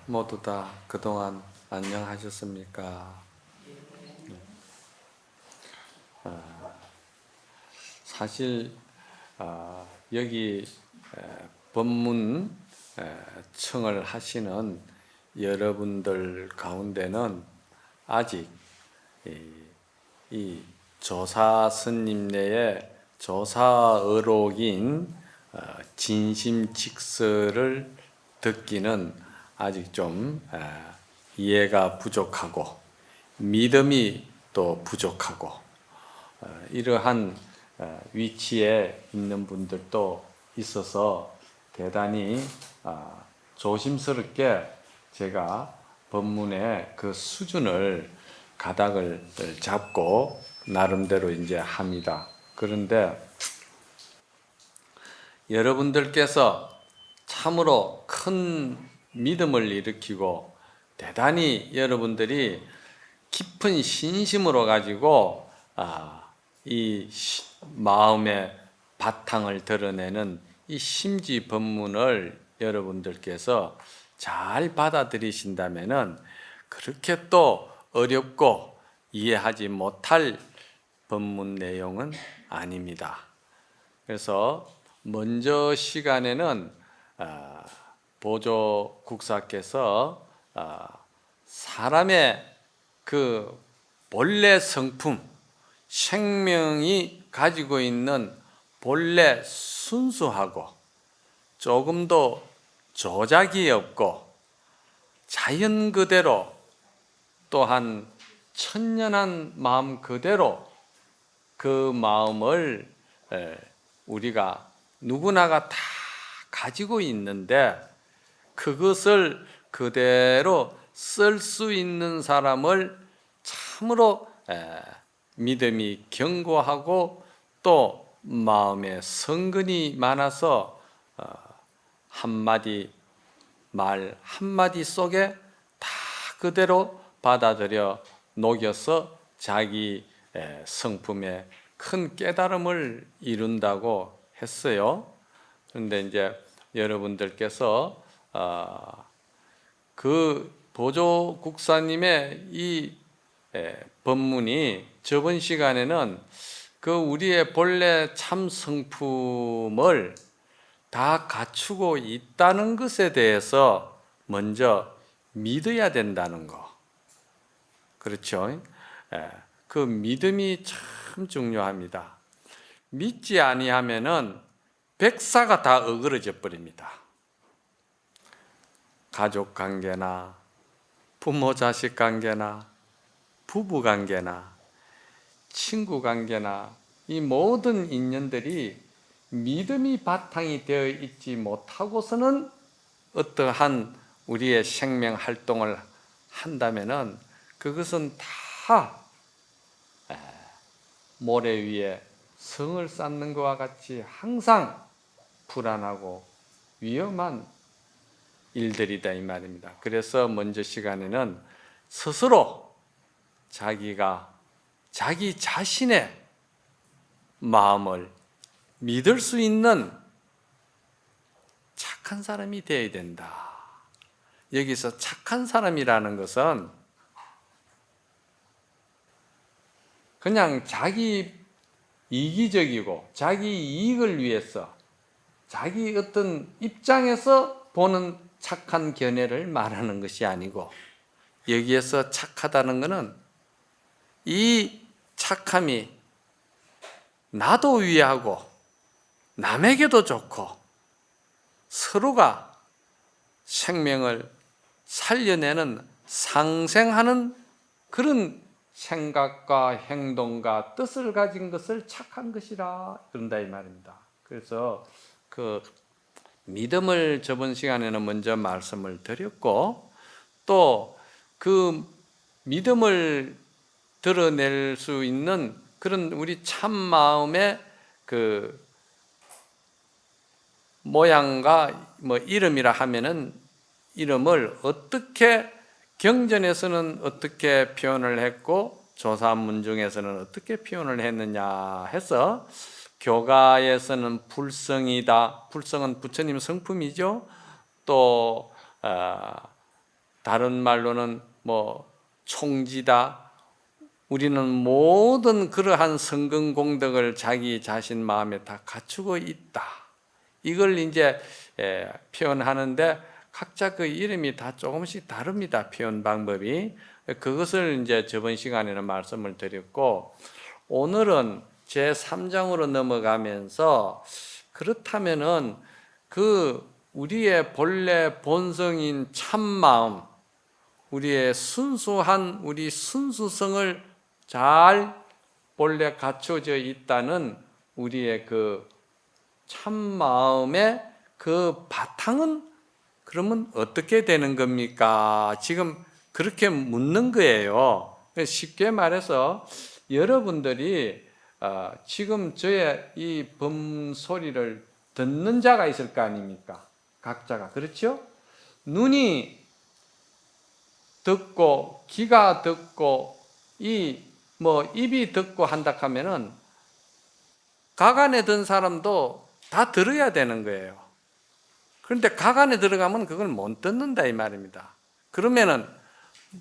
모두 다 그동안 안녕하셨습니까? 사실 여기 법문 청을 하시는 여러분들 가운데는 아직 이 조사 스님 내에 조사의록인 진심직서를 듣기는 아직 좀 이해가 부족하고 믿음이 또 부족하고 이러한 위치에 있는 분들도 있어서 대단히 조심스럽게 제가 법문의 그 수준을 가닥을 잡고 나름대로 이제 합니다. 그런데 여러분들께서 참으로 큰 믿음을 일으키고 대단히 여러분들이 깊은 신심으로 가지고 이 마음의 바탕을 드러내는 이 심지 법문을 여러분들께서 잘 받아들이신다면은 그렇게 또 어렵고 이해하지 못할 법문 내용은 아닙니다. 그래서 먼저 시간에는 보조 국사께서 사람의 그 본래 성품, 생명이 가지고 있는 본래 순수하고 조금도 조작이 없고 자연 그대로 또한 천연한 마음 그대로 그 마음을 우리가 누구나가 다 가지고 있는데 그것을 그대로 쓸 수 있는 사람을 참으로 믿음이 견고하고 또 마음에 성근이 많아서 한마디 말 한마디 속에 다 그대로 받아들여 녹여서 자기 성품에 큰 깨달음을 이룬다고 했어요. 그런데 이제 여러분들께서 그 보조 국사님의 이 법문이 저번 시간에는 그 우리의 본래 참 성품을 다 갖추고 있다는 것에 대해서 먼저 믿어야 된다는 거. 그렇죠? 그 믿음이 참 중요합니다. 믿지 아니하면은 백사가 다 어그러져 버립니다. 가족 관계나 부모 자식 관계나 부부 관계나 친구 관계나 이 모든 인연들이 믿음이 바탕이 되어 있지 못하고서는 어떠한 우리의 생명 활동을 한다면은 그것은 다 모래 위에 성을 쌓는 것과 같이 항상 불안하고 위험한 일들이다 이 말입니다. 그래서 먼저 시간에는 스스로 자기가 자기 자신의 마음을 믿을 수 있는 착한 사람이 되어야 된다. 여기서 착한 사람이라는 것은 그냥 자기 이기적이고 자기 이익을 위해서 자기 어떤 입장에서 보는 착한 견해를 말하는 것이 아니고 여기에서 착하다는 것은 이 착함이 나도 위하고 남에게도 좋고 서로가 생명을 살려내는 상생하는 그런 생각과 행동과 뜻을 가진 것을 착한 것이라 그런다 이 말입니다. 그래서 그 믿음을 저번 시간에는 먼저 말씀을 드렸고 또 그 믿음을 드러낼 수 있는 그런 우리 참 마음의 그 모양과 이름이라 하면은 이름을 어떻게 경전에서는 어떻게 표현을 했고 조사문 중에서는 어떻게 표현을 했느냐 해서 교가에서는 불성이다. 불성은 부처님 성품이죠. 또 다른 말로는 뭐 총지다. 우리는 모든 그러한 성공 공덕을 자기 자신 마음에 다 갖추고 있다. 이걸 이제 표현하는데 각자 그 이름이 다 조금씩 다릅니다. 표현 방법이. 그것을 이제 저번 시간에는 말씀을 드렸고, 오늘은 제 3장으로 넘어가면서 그렇다면은 그 우리의 본래 본성인 참마음, 우리의 순수한 우리 순수성을 잘 본래 갖춰져 있다는 우리의 그 참마음의 그 바탕은 그러면 어떻게 되는 겁니까? 지금 그렇게 묻는 거예요. 쉽게 말해서 여러분들이 지금 저의 이 범소리를 듣는 자가 있을 거 아닙니까? 각자가. 그렇죠? 눈이 듣고 귀가 듣고 입이 듣고 한다 하면은 각 안에 든 사람도 다 들어야 되는 거예요. 그런데 각 안에 들어가면 그걸 못 듣는다 이 말입니다. 그러면은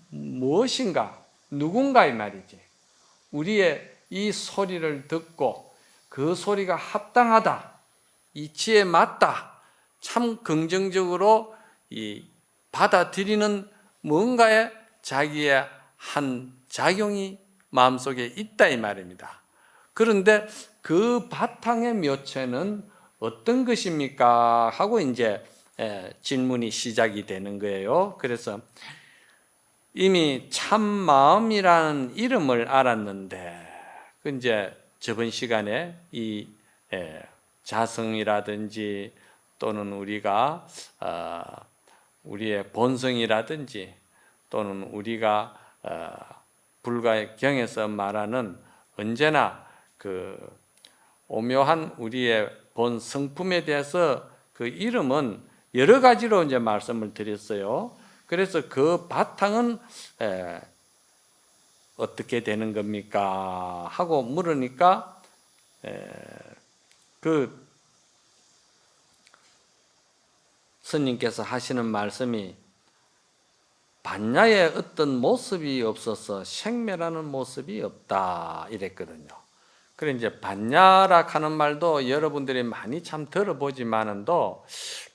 무엇인가? 누군가 이 말이지. 우리의 이 소리를 듣고 그 소리가 합당하다, 이치에 맞다, 참 긍정적으로 받아들이는 뭔가에 자기의 한 작용이 마음속에 있다 이 말입니다. 그런데 그 바탕의 묘체는 어떤 것입니까? 하고 이제 질문이 시작이 되는 거예요. 그래서 이미 참마음이라는 이름을 알았는데, 그 이제 저번 시간에 이 자성이라든지 또는 우리가 우리의 본성이라든지 또는 우리가 불가경에서 말하는 언제나 그 오묘한 우리의 본 성품에 대해서 그 이름은 여러 가지로 이제 말씀을 드렸어요. 그래서 그 바탕은 어떻게 되는 겁니까? 하고 물으니까 그 스님께서 하시는 말씀이 반야의 어떤 모습이 없어서 생멸하는 모습이 없다 이랬거든요. 그래 이제 반야라 하는 말도 여러분들이 많이 참 들어보지만은도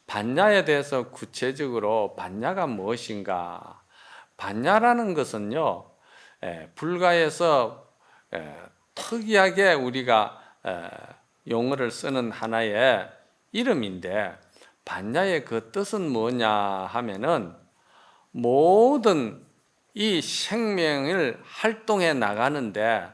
반야에 대해서 구체적으로 반야가 무엇인가? 반야라는 것은요, 불가에서 특이하게 우리가 용어를 쓰는 하나의 이름인데, 반야의 그 뜻은 뭐냐 하면은 모든 이 생명을 활동해 나가는데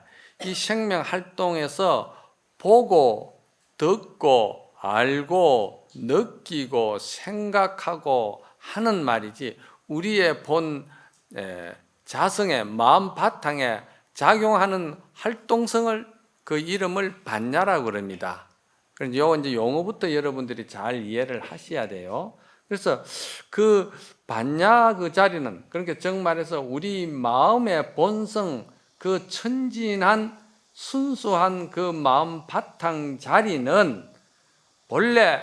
이 생명 활동에서 보고 듣고 알고 느끼고 생각하고 하는 말이지, 우리의 본 자성의 마음 바탕에 작용하는 활동성을 그 이름을 반야라고 그럽니다. 그래서 요 이제 용어부터 여러분들이 잘 이해를 하셔야 돼요. 그래서 그 반야 그 자리는, 그러니까 정말해서 우리 마음의 본성, 그 천진한 순수한 그 마음 바탕 자리는 본래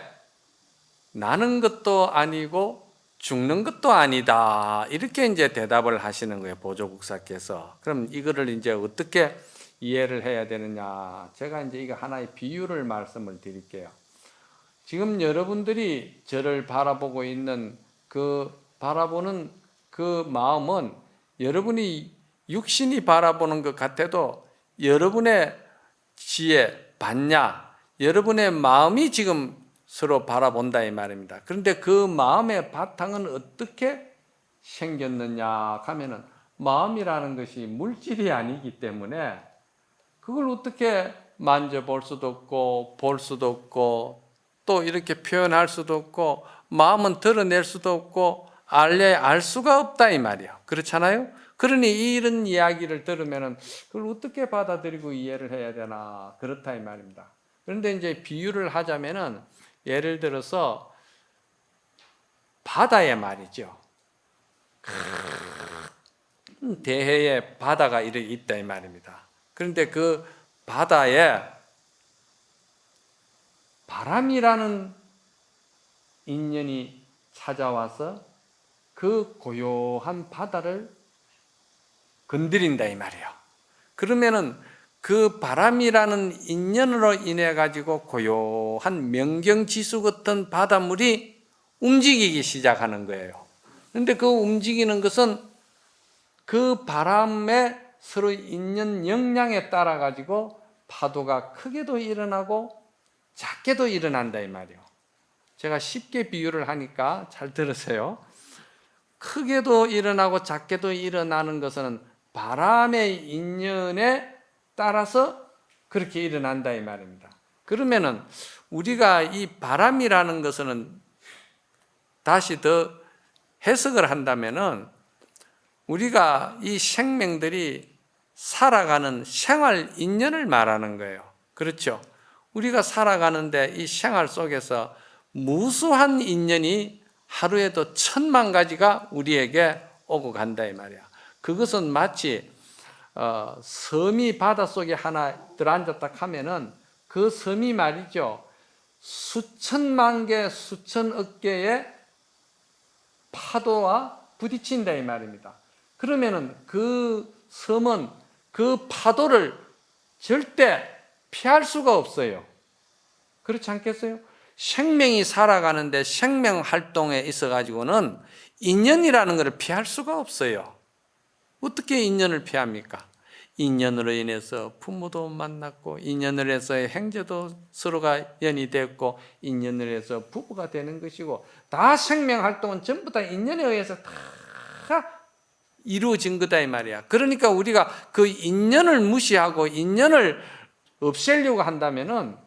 나는 것도 아니고 죽는 것도 아니다. 이렇게 이제 대답을 하시는 거예요, 보조국사께서. 그럼 이거를 이제 어떻게 이해를 해야 되느냐? 제가 이제 이거 하나의 비유를 말씀을 드릴게요. 지금 여러분들이 저를 바라보고 있는 그 바라보는 그 마음은 여러분이 육신이 바라보는 것 같아도 여러분의 지혜, 반야, 여러분의 마음이 지금 서로 바라본다 이 말입니다. 그런데 그 마음의 바탕은 어떻게 생겼느냐 하면은 마음이라는 것이 물질이 아니기 때문에 그걸 어떻게 만져볼 수도 없고 볼 수도 없고 또 이렇게 표현할 수도 없고 마음은 드러낼 수도 없고 알 수가 없다 이 말이에요. 그렇잖아요? 그러니 이런 이야기를 들으면은 그걸 어떻게 받아들이고 이해를 해야 되나, 그렇다 이 말입니다. 그런데 이제 비유를 하자면은 예를 들어서 바다에 말이죠. 대해에 바다가 이렇게 있다 이 말입니다. 그런데 그 바다에 바람이라는 인연이 찾아와서 그 고요한 바다를 건드린다 이 말이에요. 그러면은 그 바람이라는 인연으로 인해 가지고 고요한 명경지수 같은 바닷물이 움직이기 시작하는 거예요. 그런데 그 움직이는 것은 그 바람의 서로 인연 역량에 따라 가지고 파도가 크게도 일어나고 작게도 일어난다 이 말이에요. 제가 쉽게 비유를 하니까 잘 들으세요. 크게도 일어나고 작게도 일어나는 것은 바람의 인연에 따라서 그렇게 일어난다 이 말입니다. 그러면은 우리가 이 바람이라는 것은 다시 더 해석을 한다면은 우리가 이 생명들이 살아가는 생활 인연을 말하는 거예요. 그렇죠? 우리가 살아가는데 이 생활 속에서 무수한 인연이 하루에도 1000만 가지가 우리에게 오고 간다 이 말이야. 그것은 마치 섬이 바닷속에 하나 들어앉았다 하면은 그 섬이 말이죠, 수천만 개, 수천억 개의 파도와 부딪힌다 이 말입니다. 그러면은 그 섬은 그 파도를 절대 피할 수가 없어요. 그렇지 않겠어요? 생명이 살아가는데 생명 활동에 있어 가지고는 인연이라는 것을 피할 수가 없어요. 어떻게 인연을 피합니까? 인연으로 인해서 부모도 만났고, 인연으로 해서 형제도 서로가 연이 됐고, 인연으로 해서 부부가 되는 것이고, 다 생명 활동은 전부 다 인연에 의해서 다 이루어진 거다 이 말이야. 그러니까 우리가 그 인연을 무시하고 인연을 없애려고 한다면은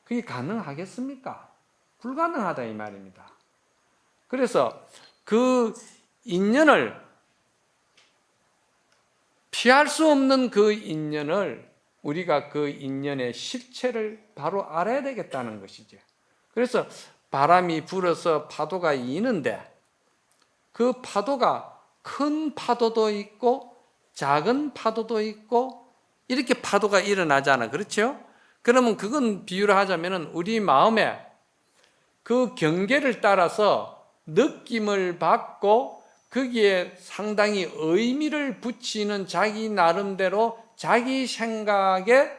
그게 가능하겠습니까? 불가능하다 이 말입니다. 그래서 그 인연을 피할 수 없는 그 인연을 우리가 그 인연의 실체를 바로 알아야 되겠다는 것이죠. 그래서 바람이 불어서 파도가 이는데 그 파도가 큰 파도도 있고 작은 파도도 있고 이렇게 파도가 일어나잖아. 그렇죠? 그러면 그건 비유를 하자면 우리 마음에 그 경계를 따라서 느낌을 받고 거기에 상당히 의미를 붙이는 자기 나름대로 자기 생각에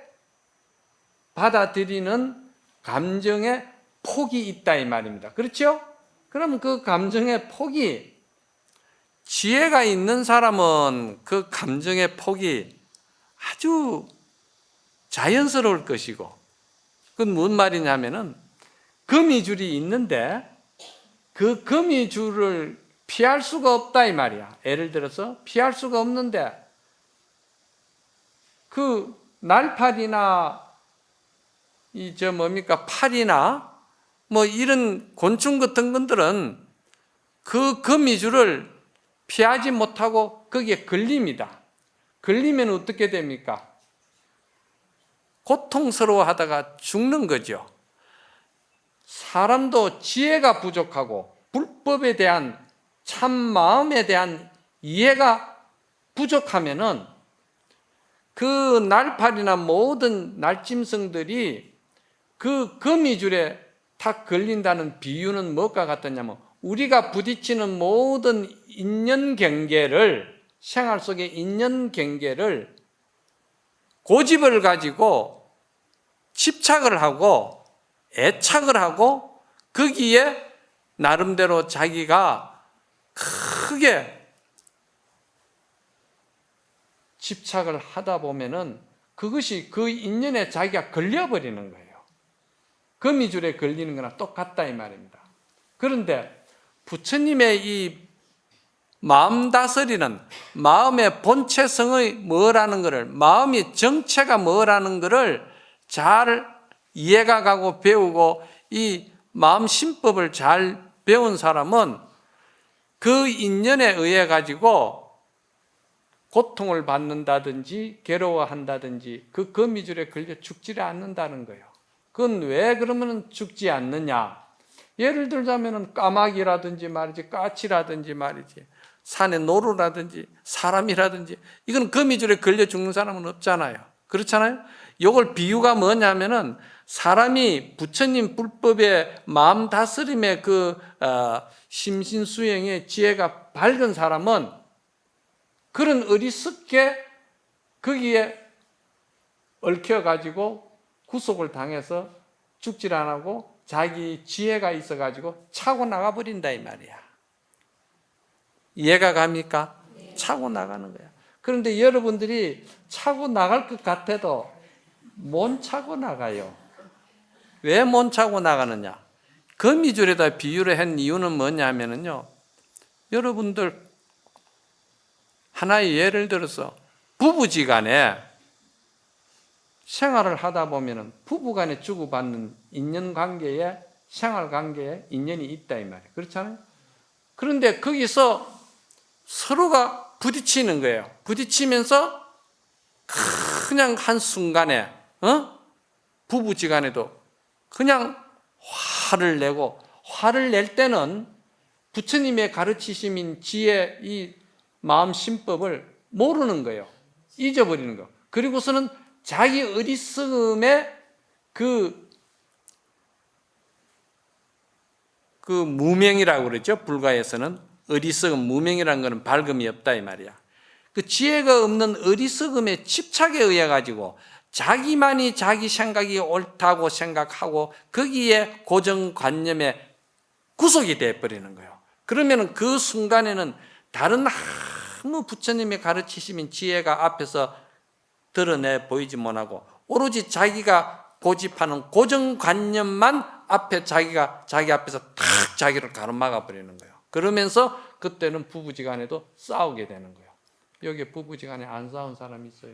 받아들이는 감정의 폭이 있다 이 말입니다. 그렇죠? 그럼 그 감정의 폭이 지혜가 있는 사람은 그 감정의 폭이 아주 자연스러울 것이고, 그건 뭔 말이냐면은 거미줄이 있는데 그 거미줄을 피할 수가 없다 이 말이야. 예를 들어서 피할 수가 없는데 그 날파리나 파리나 뭐 이런 곤충 같은 것들은 그 거미줄을 피하지 못하고 거기에 걸립니다. 걸리면 어떻게 됩니까? 고통스러워 하다가 죽는 거죠. 사람도 지혜가 부족하고 불법에 대한 참 마음에 대한 이해가 부족하면은 그 날파리나 모든 날짐승들이 그 거미줄에 탁 걸린다는 비유는 뭐가 같았냐면 우리가 부딪히는 모든 인연 경계를, 생활 속의 인연 경계를 고집을 가지고 집착을 하고 애착을 하고 거기에 나름대로 자기가 크게 집착을 하다 보면은 그것이 그 인연에 자기가 걸려버리는 거예요. 거미줄에 걸리는 거나 똑같다 이 말입니다. 그런데 부처님의 이 마음 다스리는 마음의 본체성의 뭐라는 것을, 마음의 정체가 뭐라는 것을 잘 이해가 가고 배우고 이 마음 심법을 잘 배운 사람은 그 인연에 의해 가지고 고통을 받는다든지 괴로워한다든지 그 거미줄에 걸려 죽지를 않는다는 거예요. 그건 왜 그러면 죽지 않느냐? 예를 들자면 까마귀라든지 말이지, 까치라든지 말이지, 산의 노루라든지 사람이라든지, 이건 거미줄에 걸려 죽는 사람은 없잖아요. 그렇잖아요. 이걸 비유가 뭐냐면은 사람이 부처님 불법의 마음 다스림의 그 심신수행의 지혜가 밝은 사람은 그런 어리석게 거기에 얽혀가지고 구속을 당해서 죽질 안 하고 자기 지혜가 있어가지고 차고 나가버린다 이 말이야. 이해가 갑니까? 차고 나가는 거야. 그런데 여러분들이 차고 나갈 것 같아도 못 차고 나가요. 왜 못 차고 나가느냐? 거미줄에다 비유를 한 이유는 뭐냐면요. 여러분들 하나의 예를 들어서 부부지간에 생활을 하다 보면은 부부간에 주고받는 인연관계에 생활관계에 인연이 있다 이 말이에요. 그렇잖아요. 그런데 거기서 서로가 부딪히는 거예요. 부딪히면서 그냥 한순간에 부부지간에도 그냥 화를 내고, 화를 낼 때는 부처님의 가르치심인 지혜 이 마음 심법을 모르는 거예요. 잊어버리는 거. 그리고서는 자기 어리석음의 그 무명이라고 그러죠. 불가에서는 어리석음, 무명이라는 것은 밝음이 없다 이 말이야. 그 지혜가 없는 어리석음의 집착에 의해 가지고 자기만이 자기 생각이 옳다고 생각하고 거기에 고정관념에 구속이 되어버리는 거예요. 그러면 그 순간에는 다른 아무 부처님의 가르치심인 지혜가 앞에서 드러내 보이지 못하고 오로지 자기가 고집하는 고정관념만 앞에 자기가 자기 앞에서 탁 자기를 가로막아 버리는 거예요. 그러면서 그때는 부부지간에도 싸우게 되는 거예요. 여기 부부지간에 안 싸운 사람이 있어요.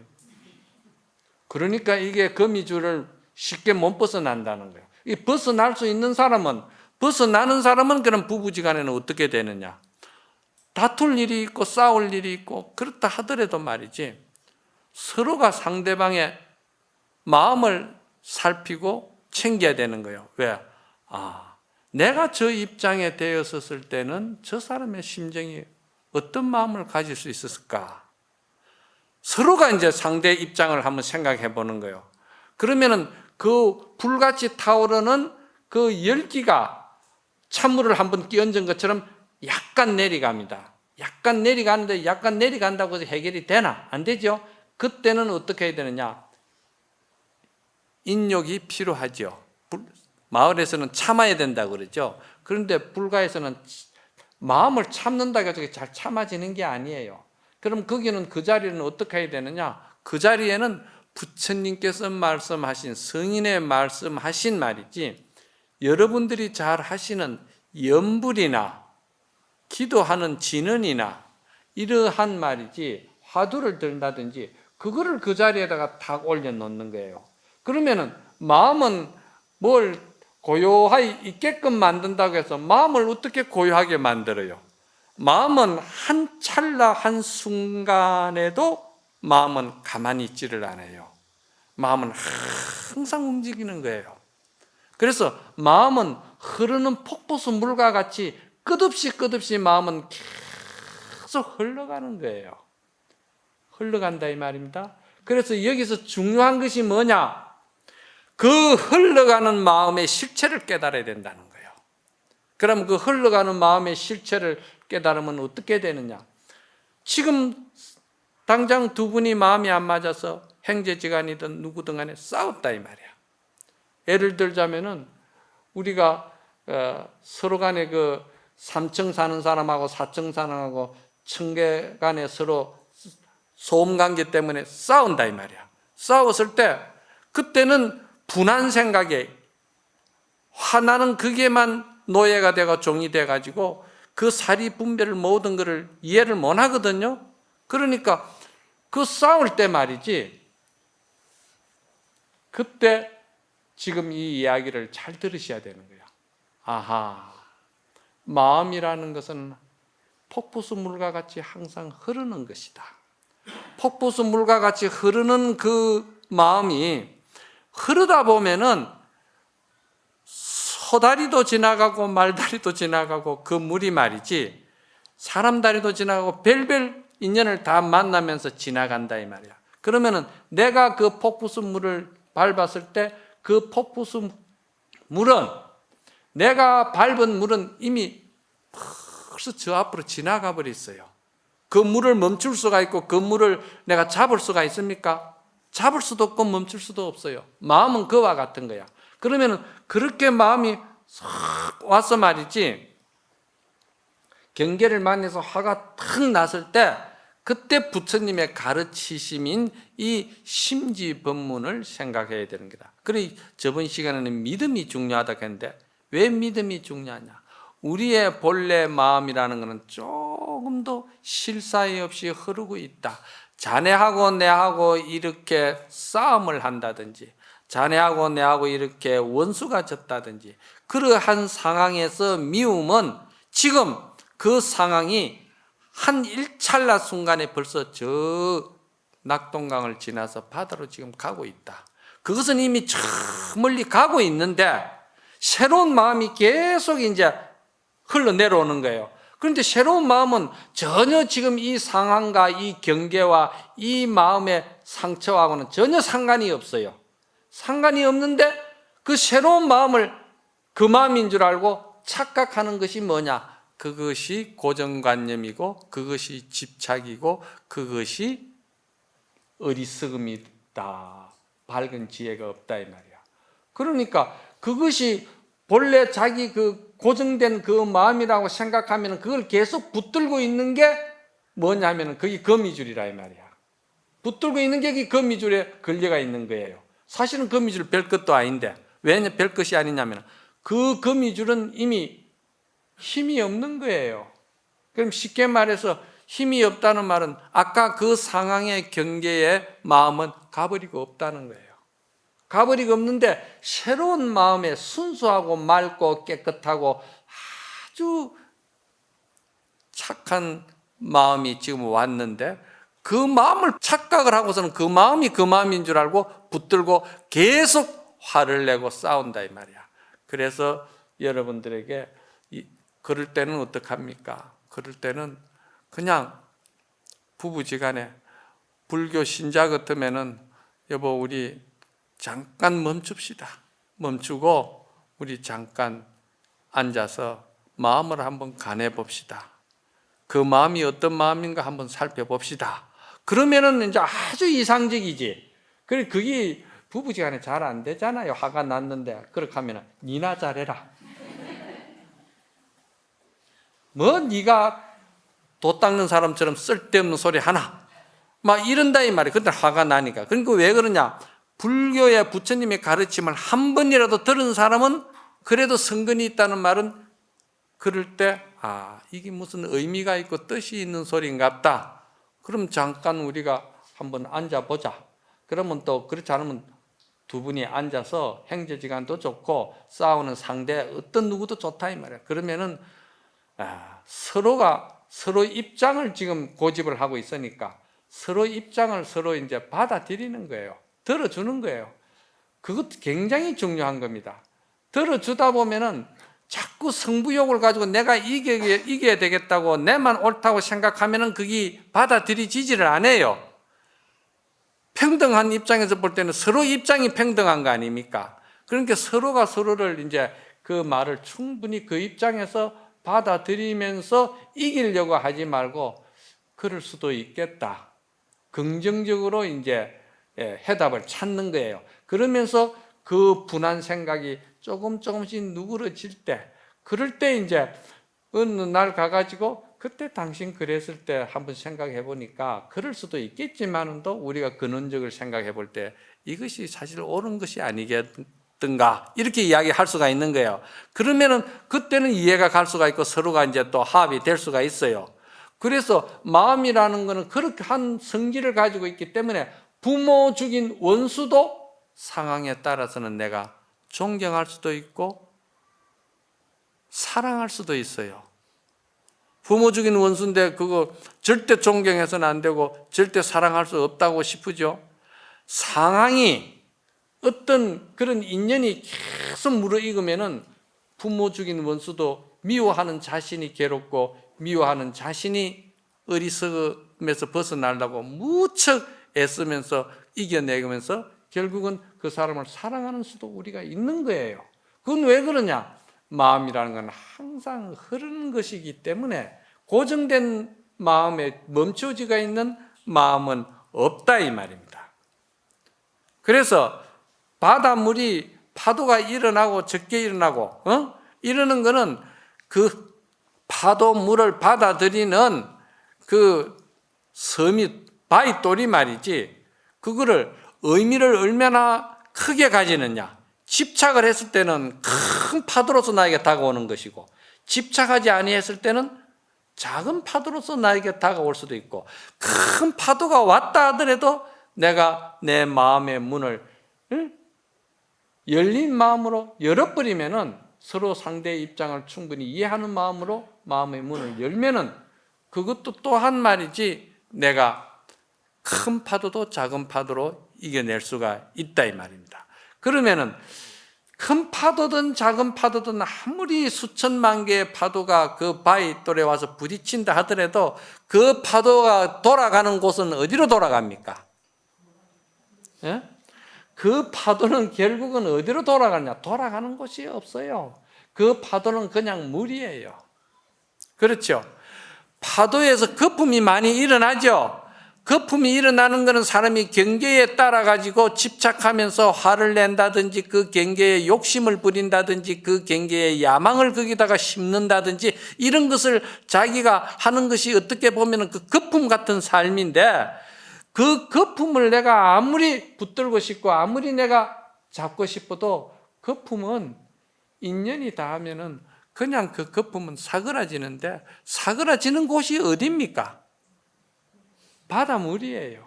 그러니까 이게 거미줄을 쉽게 못 벗어난다는 거예요. 이 벗어날 수 있는 사람은, 벗어나는 사람은 그럼 부부지간에는 어떻게 되느냐? 다툴 일이 있고 싸울 일이 있고 그렇다 하더라도 말이지, 서로가 상대방의 마음을 살피고 챙겨야 되는 거예요. 왜? 내가 저 입장에 되었을 때는 저 사람의 심정이 어떤 마음을 가질 수 있었을까? 서로가 이제 상대 입장을 한번 생각해 보는 거예요. 그러면은 그 불같이 타오르는 그 열기가 찬물을 한번 끼얹은 것처럼 약간 내려갑니다. 약간 내려가는데 약간 내려간다고 해서 해결이 되나? 안 되죠? 그때는 어떻게 해야 되느냐? 인욕이 필요하죠. 마을에서는 참아야 된다고 그러죠. 그런데 불가에서는 마음을 참는다고 해서 잘 참아지는 게 아니에요. 그럼 거기는 그 자리는 어떻게 해야 되느냐? 그 자리에는 부처님께서 말씀하신, 성인의 말씀하신 말이지, 여러분들이 잘 하시는 염불이나 기도하는 진언이나 이러한 말이지, 화두를 든다든지 그거를 그 자리에다가 탁 올려놓는 거예요. 그러면은 마음은 뭘 고요하게 있게끔 만든다고 해서 마음을 어떻게 고요하게 만들어요? 마음은 한 찰나 한 순간에도 마음은 가만히 있지를 않아요. 마음은 항상 움직이는 거예요. 그래서 마음은 흐르는 폭포수 물과 같이 끝없이 마음은 계속 흘러가는 거예요. 흘러간다 이 말입니다. 그래서 여기서 중요한 것이 뭐냐? 그 흘러가는 마음의 실체를 깨달아야 된다는 거예요. 그럼 그 흘러가는 마음의 실체를 깨달으면 어떻게 되느냐? 지금 당장 두 분이 마음이 안 맞아서 형제지간이든 누구든 간에 싸웠다 이 말이야. 예를 들자면은 우리가 서로 간에 그 3층 사는 사람하고 4층 사는 사람하고 층계 간에 서로 소음관계 때문에 싸운다 이 말이야. 싸웠을 때 그때는 분한 생각에 화나는 그게만 노예가 되고 종이 돼가지고 그 사리 분별을 모든 것을 이해를 못 하거든요. 그러니까 그 싸울 때 말이지, 그때 지금 이 이야기를 잘 들으셔야 되는 거예요. 아하, 마음이라는 것은 폭포수 물과 같이 항상 흐르는 것이다. 폭포수 물과 같이 흐르는 그 마음이 흐르다 보면은 소다리도 지나가고 말다리도 지나가고 그 물이 말이지, 사람 다리도 지나가고 별별 인연을 다 만나면서 지나간다 이 말이야. 그러면은 내가 그 폭포수 물을 밟았을 때 그 폭포수 물은, 내가 밟은 물은 이미 벌써 저 앞으로 지나가 버렸어요. 그 물을 멈출 수가 있고 그 물을 내가 잡을 수가 있습니까? 잡을 수도 없고 멈출 수도 없어요. 마음은 그와 같은 거야. 그러면 그렇게 마음이 싹 와서 말이지, 경계를 만나서 화가 탁 났을 때 그때 부처님의 가르치심인 이 심지법문을 생각해야 되는 거다. 그래 저번 시간에는 믿음이 중요하다 했는데 왜 믿음이 중요하냐? 우리의 본래 마음이라는 것은 조금도 실사이 없이 흐르고 있다. 자네하고 내하고 이렇게 싸움을 한다든지, 자네하고 내하고 이렇게 원수가 졌다든지, 그러한 상황에서 미움은 지금 그 상황이 한 일찰나 순간에 벌써 저 낙동강을 지나서 바다로 지금 가고 있다. 그것은 이미 저 멀리 가고 있는데 새로운 마음이 계속 이제 흘러내려오는 거예요. 그런데 새로운 마음은 전혀 지금 이 상황과 이 경계와 이 마음의 상처하고는 전혀 상관이 없어요. 상관이 없는데 그 새로운 마음을 그 마음인 줄 알고 착각하는 것이 뭐냐? 그것이 고정관념이고 그것이 집착이고 그것이 어리석음이다. 밝은 지혜가 없다 이 말이야. 그러니까 그것이 본래 자기 그 고정된 그 마음이라고 생각하면 그걸 계속 붙들고 있는 게 뭐냐면 그게 거미줄이라 이 말이야. 붙들고 있는 게 그 거미줄에 걸려가 있는 거예요. 사실은 거미줄 별 것도 아닌데 왜냐 별 것이 아니냐면 그 거미줄은 이미 힘이 없는 거예요. 그럼 쉽게 말해서 힘이 없다는 말은 아까 그 상황의 경계에 마음은 가버리고 없다는 거예요. 가버리고 없는데 새로운 마음에 순수하고 맑고 깨끗하고 아주 착한 마음이 지금 왔는데 그 마음을 착각을 하고서는 그 마음이 그 마음인 줄 알고 붙들고 계속 화를 내고 싸운다 이 말이야. 그래서 여러분들에게 그럴 때는 어떡합니까? 그럴 때는 그냥 부부지간에 불교 신자 같으면은 여보 우리 잠깐 멈춥시다. 멈추고 우리 잠깐 앉아서 마음을 한번 가내 봅시다. 그 마음이 어떤 마음인가 한번 살펴봅시다. 그러면은 이제 아주 이상적이지. 그래 그게 부부지간에 잘 안 되잖아요. 화가 났는데 그렇게 하면은 니나 잘해라. 뭐 네가 도 닦는 사람처럼 쓸데없는 소리 하나 막 이런다 이 말이에요. 근데 화가 나니까. 그러니까 왜 그러냐? 불교의 부처님의 가르침을 한 번이라도 들은 사람은 그래도 성근이 있다는 말은 그럴 때 이게 무슨 의미가 있고 뜻이 있는 소리인갑다. 그럼 잠깐 우리가 한번 앉아보자. 그러면 또 그렇지 않으면 두 분이 앉아서 행제지간도 좋고 싸우는 상대 어떤 누구도 좋다 이 말이야. 그러면은 서로가 서로 입장을 지금 고집을 하고 있으니까 서로 입장을 서로 이제 받아들이는 거예요. 들어주는 거예요. 그것도 굉장히 중요한 겁니다. 들어주다 보면은 자꾸 승부욕을 가지고 내가 이겨야 되겠다고 내만 옳다고 생각하면은 그게 받아들이지를 않아요. 평등한 입장에서 볼 때는 서로 입장이 평등한 거 아닙니까? 그러니까 서로가 서로를 이제 그 말을 충분히 그 입장에서 받아들이면서 이기려고 하지 말고 그럴 수도 있겠다. 긍정적으로 이제 해답을 찾는 거예요. 그러면서 그 분한 생각이 조금씩 누그러질 때, 그럴 때 이제 어느 날 가가지고 그때 당신 그랬을 때 한번 생각해 보니까 그럴 수도 있겠지만도 우리가 근원적으로 생각해 볼 때 이것이 사실 옳은 것이 아니겠던가 이렇게 이야기할 수가 있는 거예요. 그러면은 그때는 이해가 갈 수가 있고 서로가 이제 또 합이 될 수가 있어요. 그래서 마음이라는 것은 그렇게 한 성질을 가지고 있기 때문에 부모 죽인 원수도 상황에 따라서는 내가 존경할 수도 있고 사랑할 수도 있어요. 부모 죽인 원수인데 그거 절대 존경해서는 안 되고 절대 사랑할 수 없다고 싶으죠. 상황이 어떤 그런 인연이 계속 무르익으면은 부모 죽인 원수도 미워하는 자신이 괴롭고 미워하는 자신이 어리석음에서 벗어나려고 무척 애쓰면서 이겨내면서 결국은 그 사람을 사랑하는 수도 우리가 있는 거예요. 그건 왜 그러냐? 마음이라는 건 항상 흐르는 것이기 때문에 고정된 마음에 멈춰지가 있는 마음은 없다 이 말입니다. 그래서 바닷물이 파도가 일어나고 적게 일어나고 이러는 거는 그 파도물을 받아들이는 그 섬이 바위돌이 말이지, 그거를 의미를 얼마나 크게 가지느냐. 집착을 했을 때는 큰 파도로서 나에게 다가오는 것이고, 집착하지 아니했을 때는 작은 파도로서 나에게 다가올 수도 있고, 큰 파도가 왔다 하더라도 내가 내 마음의 문을 열린 마음으로 열어버리면은, 서로 상대의 입장을 충분히 이해하는 마음으로 마음의 문을 열면은, 그것도 또한 말이지, 내가 큰 파도도 작은 파도로 이겨낼 수가 있다 이 말입니다. 그러면은 큰 파도든 작은 파도든 아무리 수천만 개의 파도가 그 바위돌에 와서 부딪힌다 하더라도 그 파도가 돌아가는 곳은 어디로 돌아갑니까? 예? 그 파도는 결국은 어디로 돌아가냐? 돌아가는 곳이 없어요. 그 파도는 그냥 물이에요. 그렇죠? 파도에서 거품이 많이 일어나죠. 거품이 일어나는 것은 사람이 경계에 따라 가지고 집착하면서 화를 낸다든지, 그 경계에 욕심을 부린다든지, 그 경계에 야망을 거기다가 심는다든지, 이런 것을 자기가 하는 것이 어떻게 보면 그 거품 같은 삶인데, 그 거품을 내가 아무리 붙들고 싶고 아무리 내가 잡고 싶어도 거품은 인연이 닿으면은 그냥 그 거품은 사그라지는데, 사그라지는 곳이 어디입니까? 바닷물이에요.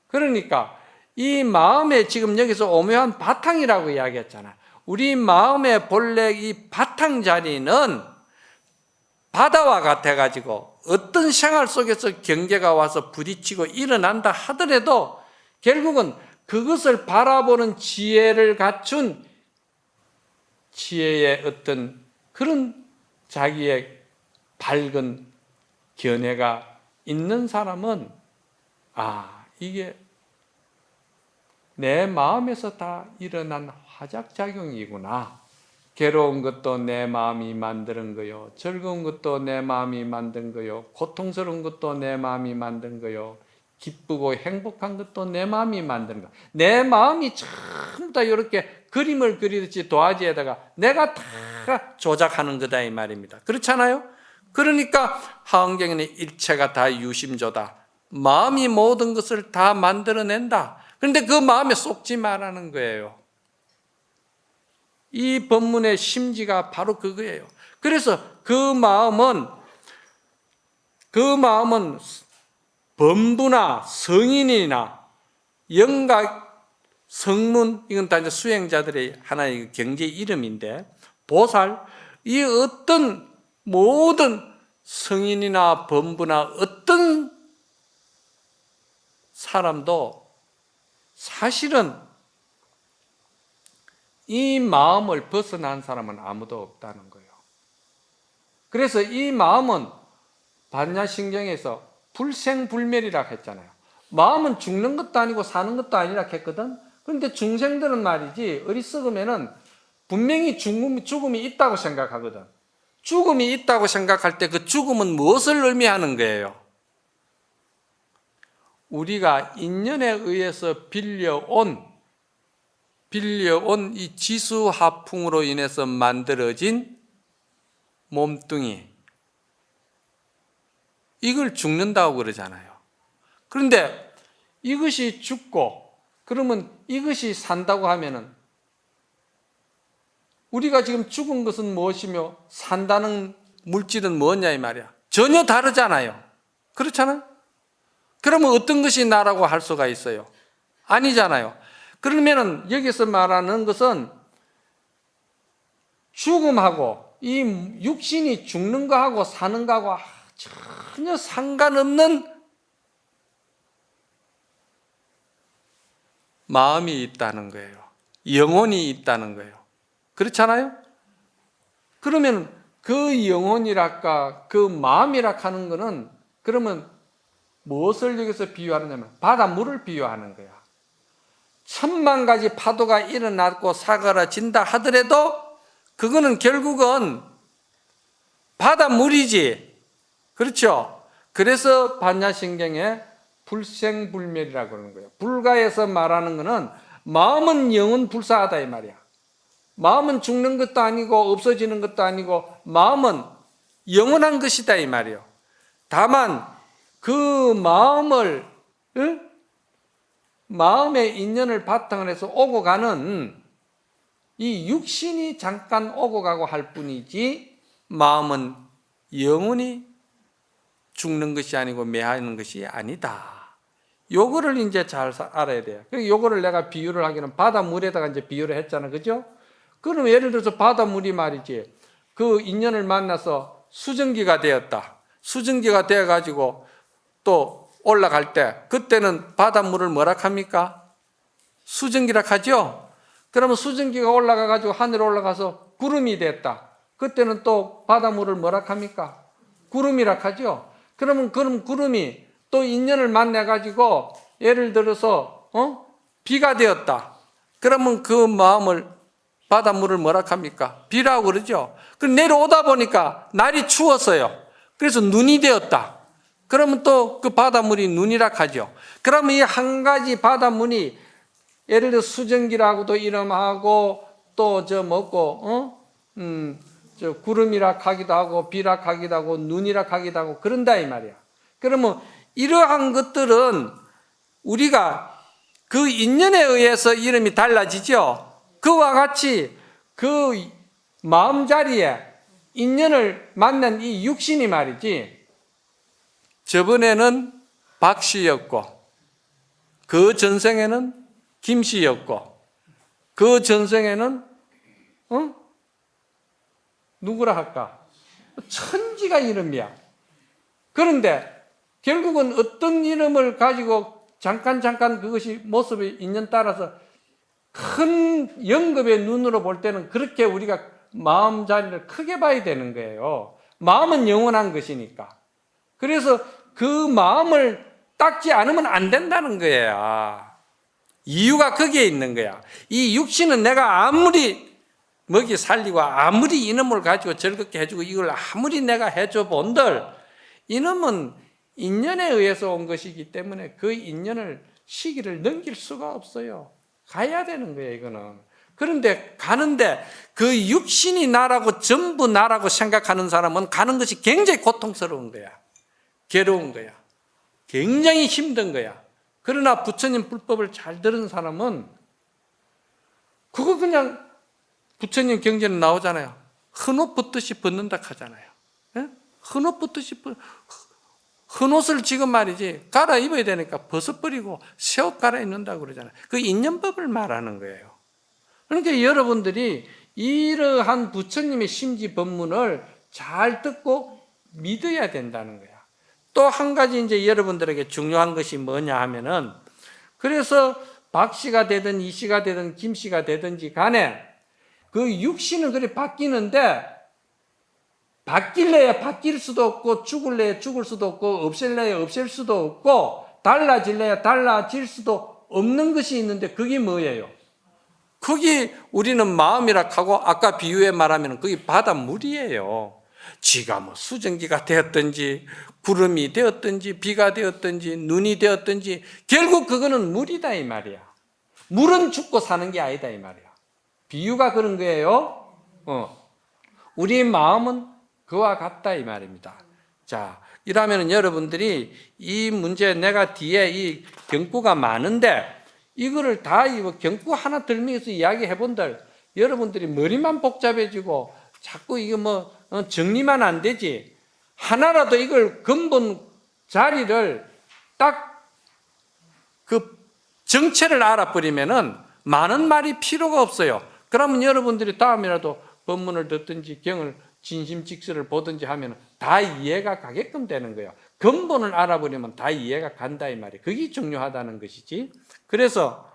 그러니까 이 마음에 지금 여기서 오묘한 바탕이라고 이야기했잖아요. 우리 마음의 본래 이 바탕 자리는 바다와 같아가지고 어떤 생활 속에서 경계가 와서 부딪히고 일어난다 하더라도 결국은 그것을 바라보는 지혜를 갖춘 지혜의 어떤 그런 자기의 밝은 견해가 있는 사람은, 이게 내 마음에서 다 일어난 화작작용이구나. 괴로운 것도 내 마음이 만드는 거요, 즐거운 것도 내 마음이 만든 거요, 고통스러운 것도 내 마음이 만든 거요, 기쁘고 행복한 것도 내 마음이 만드는 거. 내 마음이 전부 다 이렇게 그림을 그리듯이 도화지에다가 내가 다 조작하는 거다 이 말입니다. 그렇잖아요? 그러니까 하은경에는 일체가 다 유심조다. 마음이 모든 것을 다 만들어낸다. 그런데 그 마음에 쏙지 말라는 거예요. 이 법문의 심지가 바로 그거예요. 그래서 그 마음은 범부나 성인이나 영각, 성문, 이건 다 이제 수행자들의 하나의 경제 이름인데, 보살, 이 어떤 모든 성인이나 범부나 어떤 사람도 사실은 이 마음을 벗어난 사람은 아무도 없다는 거예요. 그래서 이 마음은 반야신경에서 불생불멸이라고 했잖아요. 마음은 죽는 것도 아니고 사는 것도 아니라 했거든. 그런데 중생들은 말이지, 어리석으면은 분명히 죽음이 있다고 생각하거든. 죽음이 있다고 생각할 때 그 죽음은 무엇을 의미하는 거예요? 우리가 인연에 의해서 빌려온 이 지수화풍으로 인해서 만들어진 몸뚱이, 이걸 죽는다고 그러잖아요. 그런데 이것이 죽고 그러면 이것이 산다고 하면은 우리가 지금 죽은 것은 무엇이며 산다는 물질은 뭐냐 이 말이야. 전혀 다르잖아요. 그렇잖아요. 그러면 어떤 것이 나라고 할 수가 있어요? 아니잖아요. 그러면은 여기서 말하는 것은 죽음하고 이 육신이 죽는 거하고 사는 거하고 전혀 상관없는 마음이 있다는 거예요. 영혼이 있다는 거예요. 그렇잖아요? 그러면 그 영혼이랄까 그 마음이라 하는 거는 그러면 무엇을 여기서 비유하느냐면 바닷물을 비유하는 거야. 천만 가지 파도가 일어나고 사그라진다 하더라도 그거는 결국은 바닷물이지. 그렇죠? 그래서 반야신경에 불생불멸이라고 그러는 거예요. 불가에서 말하는 거는 마음은 영은 불사하다 이 말이야. 마음은 죽는 것도 아니고 없어지는 것도 아니고 마음은 영원한 것이다 이 말이에요. 다만 그 마음을 마음의 인연을 바탕으로 해서 오고 가는 이 육신이 잠깐 오고 가고 할 뿐이지 마음은 영원히 죽는 것이 아니고 매하는 것이 아니다. 요거를 이제 잘 알아야 돼요. 요거를 내가 비유를 하기는 바닷물에다가 이제 비유를 했잖아. 그죠? 그럼 예를 들어서 바닷물이 말이지. 그 인연을 만나서 수증기가 되었다. 수증기가 되어 가지고 또 올라갈 때 그때는 바닷물을 뭐라 합니까? 수증기라 하죠. 그러면 수증기가 올라가 가지고 하늘에 올라가서 구름이 됐다. 그때는 또 바닷물을 뭐라 합니까? 구름이라 하죠. 그럼 구름이 또 인연을 만나 가지고 예를 들어서 비가 되었다. 그러면 그 마음을 바닷물을 뭐라 합니까? 비라고 그러죠. 그럼 내려오다 보니까 날이 추웠어요. 그래서 눈이 되었다. 그러면 또 그 바닷물이 눈이라 하죠. 그러면 이 한 가지 바닷물이 예를 들어 수증기라고도 이름하고 또 구름이라 하기도 하고 비라 하기도 하고 눈이라 하기도 하고 그런다 이 말이야. 그러면 이러한 것들은 우리가 그 인연에 의해서 이름이 달라지죠. 그와 같이 그 마음자리에 인연을 만난 이 육신이 말이지. 저번에는 박씨였고 그 전생에는 김씨였고 그 전생에는 누구라 할까? 천지가 이름이야. 그런데 결국은 어떤 이름을 가지고 잠깐 그것이 모습이 인연 따라서 큰 영겁의 눈으로 볼 때는 그렇게 우리가 마음 자리를 크게 봐야 되는 거예요. 마음은 영원한 것이니까. 그래서 그 마음을 닦지 않으면 안 된다는 거예요. 이유가 거기에 있는 거야. 이 육신은 내가 아무리 먹이 살리고 아무리 이놈을 가지고 즐겁게 해주고 이걸 아무리 내가 해줘 본들 이놈은 인연에 의해서 온 것이기 때문에 그 인연을 시기를 넘길 수가 없어요. 가야 되는 거예요, 이거는. 그런데 가는데 그 육신이 나라고 전부 나라고 생각하는 사람은 가는 것이 굉장히 고통스러운 거야. 괴로운 거야. 굉장히 힘든 거야. 그러나 부처님 불법을 잘 들은 사람은 그거 그냥 부처님 경전에 나오잖아요. 헌옷 벗듯이 벗는다 하잖아요. 예? 헌옷 벗듯이 헌옷을 지금 말이지 갈아입어야 되니까 벗어버리고 새 옷 갈아입는다고 그러잖아요. 그 인연법을 말하는 거예요. 그러니까 여러분들이 이러한 부처님의 심지 법문을 잘 듣고 믿어야 된다는 거야. 또 한 가지 이제 여러분들에게 중요한 것이 뭐냐 하면은 그래서 박 씨가 되든 이 씨가 되든 김 씨가 되든지 간에 그 육신은 그래 바뀌는데 바뀔래야 바뀔 수도 없고 죽을래야 죽을 수도 없고 없앨래야 없앨 수도 없고 달라질래야 달라질 수도 없는 것이 있는데 그게 뭐예요? 그게 우리는 마음이라 하고 아까 비유에 말하면 그게 바닷물이에요. 지가 뭐 수증기가 되었든지 구름이 되었든지 비가 되었든지 눈이 되었든지 결국 그거는 물이다 이 말이야. 물은 죽고 사는 게 아니다 이 말이야. 비유가 그런 거예요. 우리 마음은 그와 같다 이 말입니다. 자, 이러면 여러분들이 이 문제 내가 뒤에 이 경구가 많은데 이거를 다 이거 경구 하나 들면서 이야기해 본들 여러분들이 머리만 복잡해지고 자꾸 이거 뭐 정리만 안 되지 하나라도 이걸 근본 자리를 딱 그 정체를 알아버리면은 많은 말이 필요가 없어요. 그러면 여러분들이 다음이라도 법문을 듣든지 경을 진심직설을 보든지 하면 다 이해가 가게끔 되는 거예요. 근본을 알아버리면 다 이해가 간다 이 말이에요. 그게 중요하다는 것이지. 그래서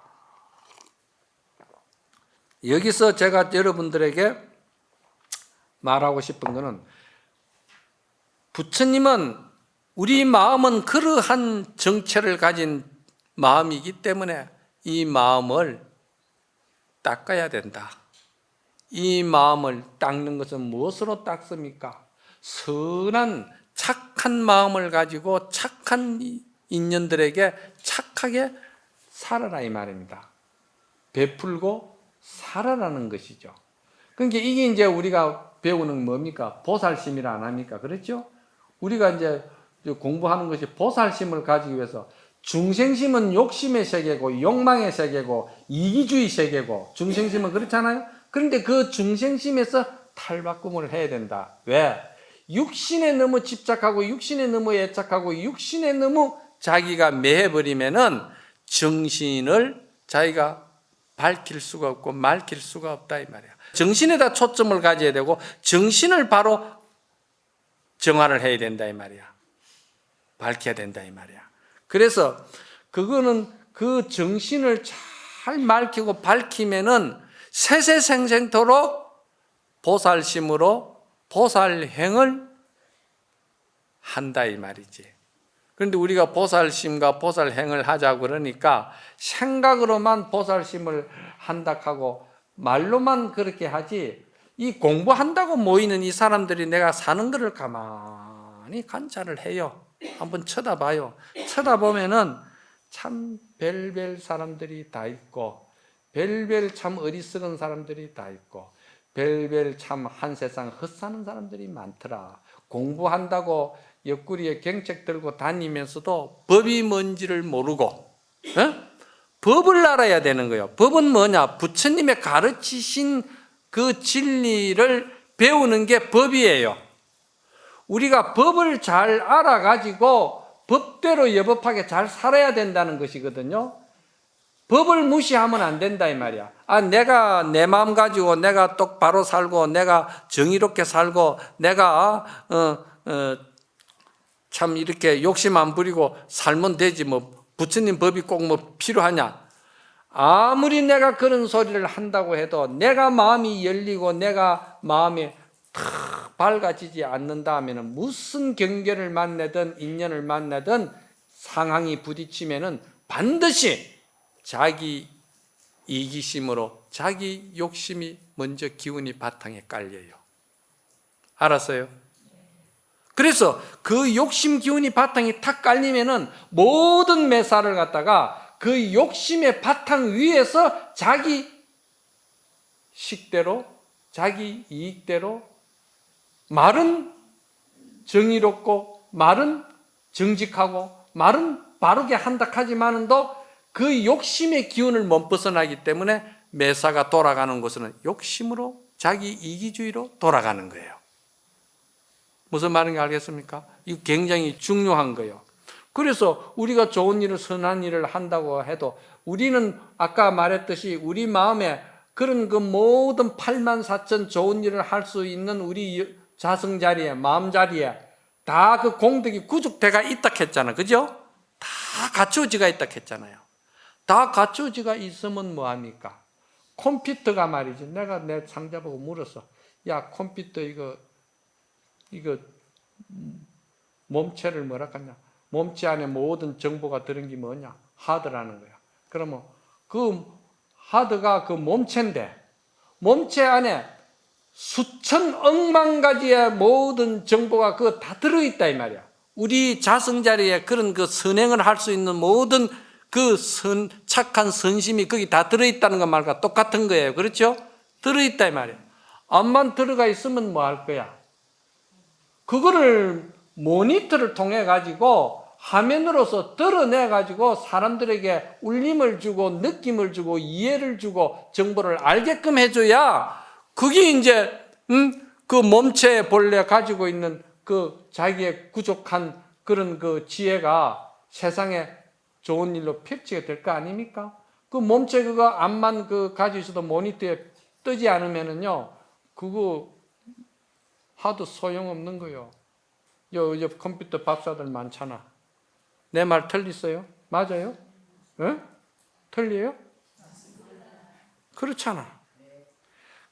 여기서 제가 여러분들에게 말하고 싶은 것은 부처님은 우리 마음은 그러한 정체를 가진 마음이기 때문에 이 마음을 닦아야 된다. 이 마음을 닦는 것은 무엇으로 닦습니까? 선한 착한 마음을 가지고 착한 인연들에게 착하게 살아라 이 말입니다. 베풀고 살아라는 것이죠. 그러니까 이게 이제 우리가 배우는 뭡니까? 보살심이라 안 합니까? 그렇죠? 우리가 이제 공부하는 것이 보살심을 가지기 위해서 중생심은 욕심의 세계고 욕망의 세계고 이기주의 세계고 중생심은 그렇잖아요. 그런데 그 중생심에서 탈바꿈을 해야 된다. 왜? 육신에 너무 집착하고 육신에 너무 애착하고 육신에 너무 자기가 매해버리면은 정신을 자기가 밝힐 수가 없고 맑힐 수가 없다 이 말이야. 정신에다 초점을 가져야 되고 정신을 바로 정화를 해야 된다 이 말이야. 밝혀야 된다 이 말이야. 그래서 그거는 그 정신을 잘 밝히고 밝히면은 세세생생토록 보살심으로 보살행을 한다 이 말이지. 그런데 우리가 보살심과 보살행을 하자고 그러니까 생각으로만 보살심을 한다 하고 말로만 그렇게 하지, 이 공부한다고 모이는 이 사람들이 내가 사는 것을 가만히 관찰을 해요. 한번 쳐다봐요. 쳐다보면은 참 별별 사람들이 다 있고 별별 참 어리석은 사람들이 다 있고 별별 참 한 세상 헛사는 사람들이 많더라. 공부한다고 옆구리에 경책 들고 다니면서도 법이 뭔지를 모르고 법을 알아야 되는 거예요. 법은 뭐냐? 부처님의 가르치신 그 진리를 배우는 게 법이에요. 우리가 법을 잘 알아가지고 법대로 여법하게 잘 살아야 된다는 것이거든요. 법을 무시하면 안 된다 이 말이야. 내가 내 마음 가지고 내가 똑바로 살고 내가 정의롭게 살고 내가 참 이렇게 욕심 안 부리고 살면 되지 뭐 부처님 법이 꼭 뭐 필요하냐. 아무리 내가 그런 소리를 한다고 해도 내가 마음이 열리고 내가 마음이 탁 밝아지지 않는다 하면 무슨 경계를 만나든 인연을 만나든 상황이 부딪히면은 반드시 자기 이기심으로 자기 욕심이 먼저 기운이 바탕에 깔려요. 알았어요? 그래서 그 욕심 기운이 바탕에 탁 깔리면은 모든 매사를 갖다가 그 욕심의 바탕 위에서 자기 식대로 자기 이익대로 말은 정의롭고 말은 정직하고 말은 바르게 한다 하지만도 그 욕심의 기운을 못 벗어나기 때문에 매사가 돌아가는 것은 욕심으로 자기 이기주의로 돌아가는 거예요. 무슨 말인지 알겠습니까? 이거 굉장히 중요한 거예요. 그래서 우리가 좋은 일을 선한 일을 한다고 해도 우리는 아까 말했듯이 우리 마음에 그런 그 모든 84,000 좋은 일을 할 수 있는 우리 자성 자리에 마음 자리에 다 그 공덕이 구축대가 있다 했잖아. 그죠? 다 갖추어지가 있다 했잖아요. 다 갖추어지가 있으면 뭐합니까? 컴퓨터가 말이지. 내가 내 상자 보고 물었어. 야 컴퓨터 이거 몸체를 뭐라 하냐? 몸체 안에 모든 정보가 들은 게 뭐냐? 하드라는 거야. 그러면 그 하드가 그 몸체인데 몸체 안에 수천 억만 가지의 모든 정보가 그거 다 들어있다 이 말이야. 우리 자성자리에 그런 그 선행을 할 수 있는 모든 그 착한 선심이 거기 다 들어있다는 것 말과 똑같은 거예요. 그렇죠? 들어있다 이 말이야. 암만 들어가 있으면 뭐 할 거야? 그거를 모니터를 통해 가지고 화면으로서 드러내 가지고 사람들에게 울림을 주고 느낌을 주고 이해를 주고 정보를 알게끔 해줘야 그게 이제 그 몸체에 본래 가지고 있는 그 자기의 부족한 그런 그 지혜가 세상에 좋은 일로 펼치게 될 거 아닙니까? 그 몸체 그거 암만 그 가지고 있어도 모니터에 뜨지 않으면은요 그거 하도 소용없는 거요. 요 컴퓨터 박사들 많잖아. 내 말 틀리세요? 맞아요? 에? 틀려요? 그렇잖아.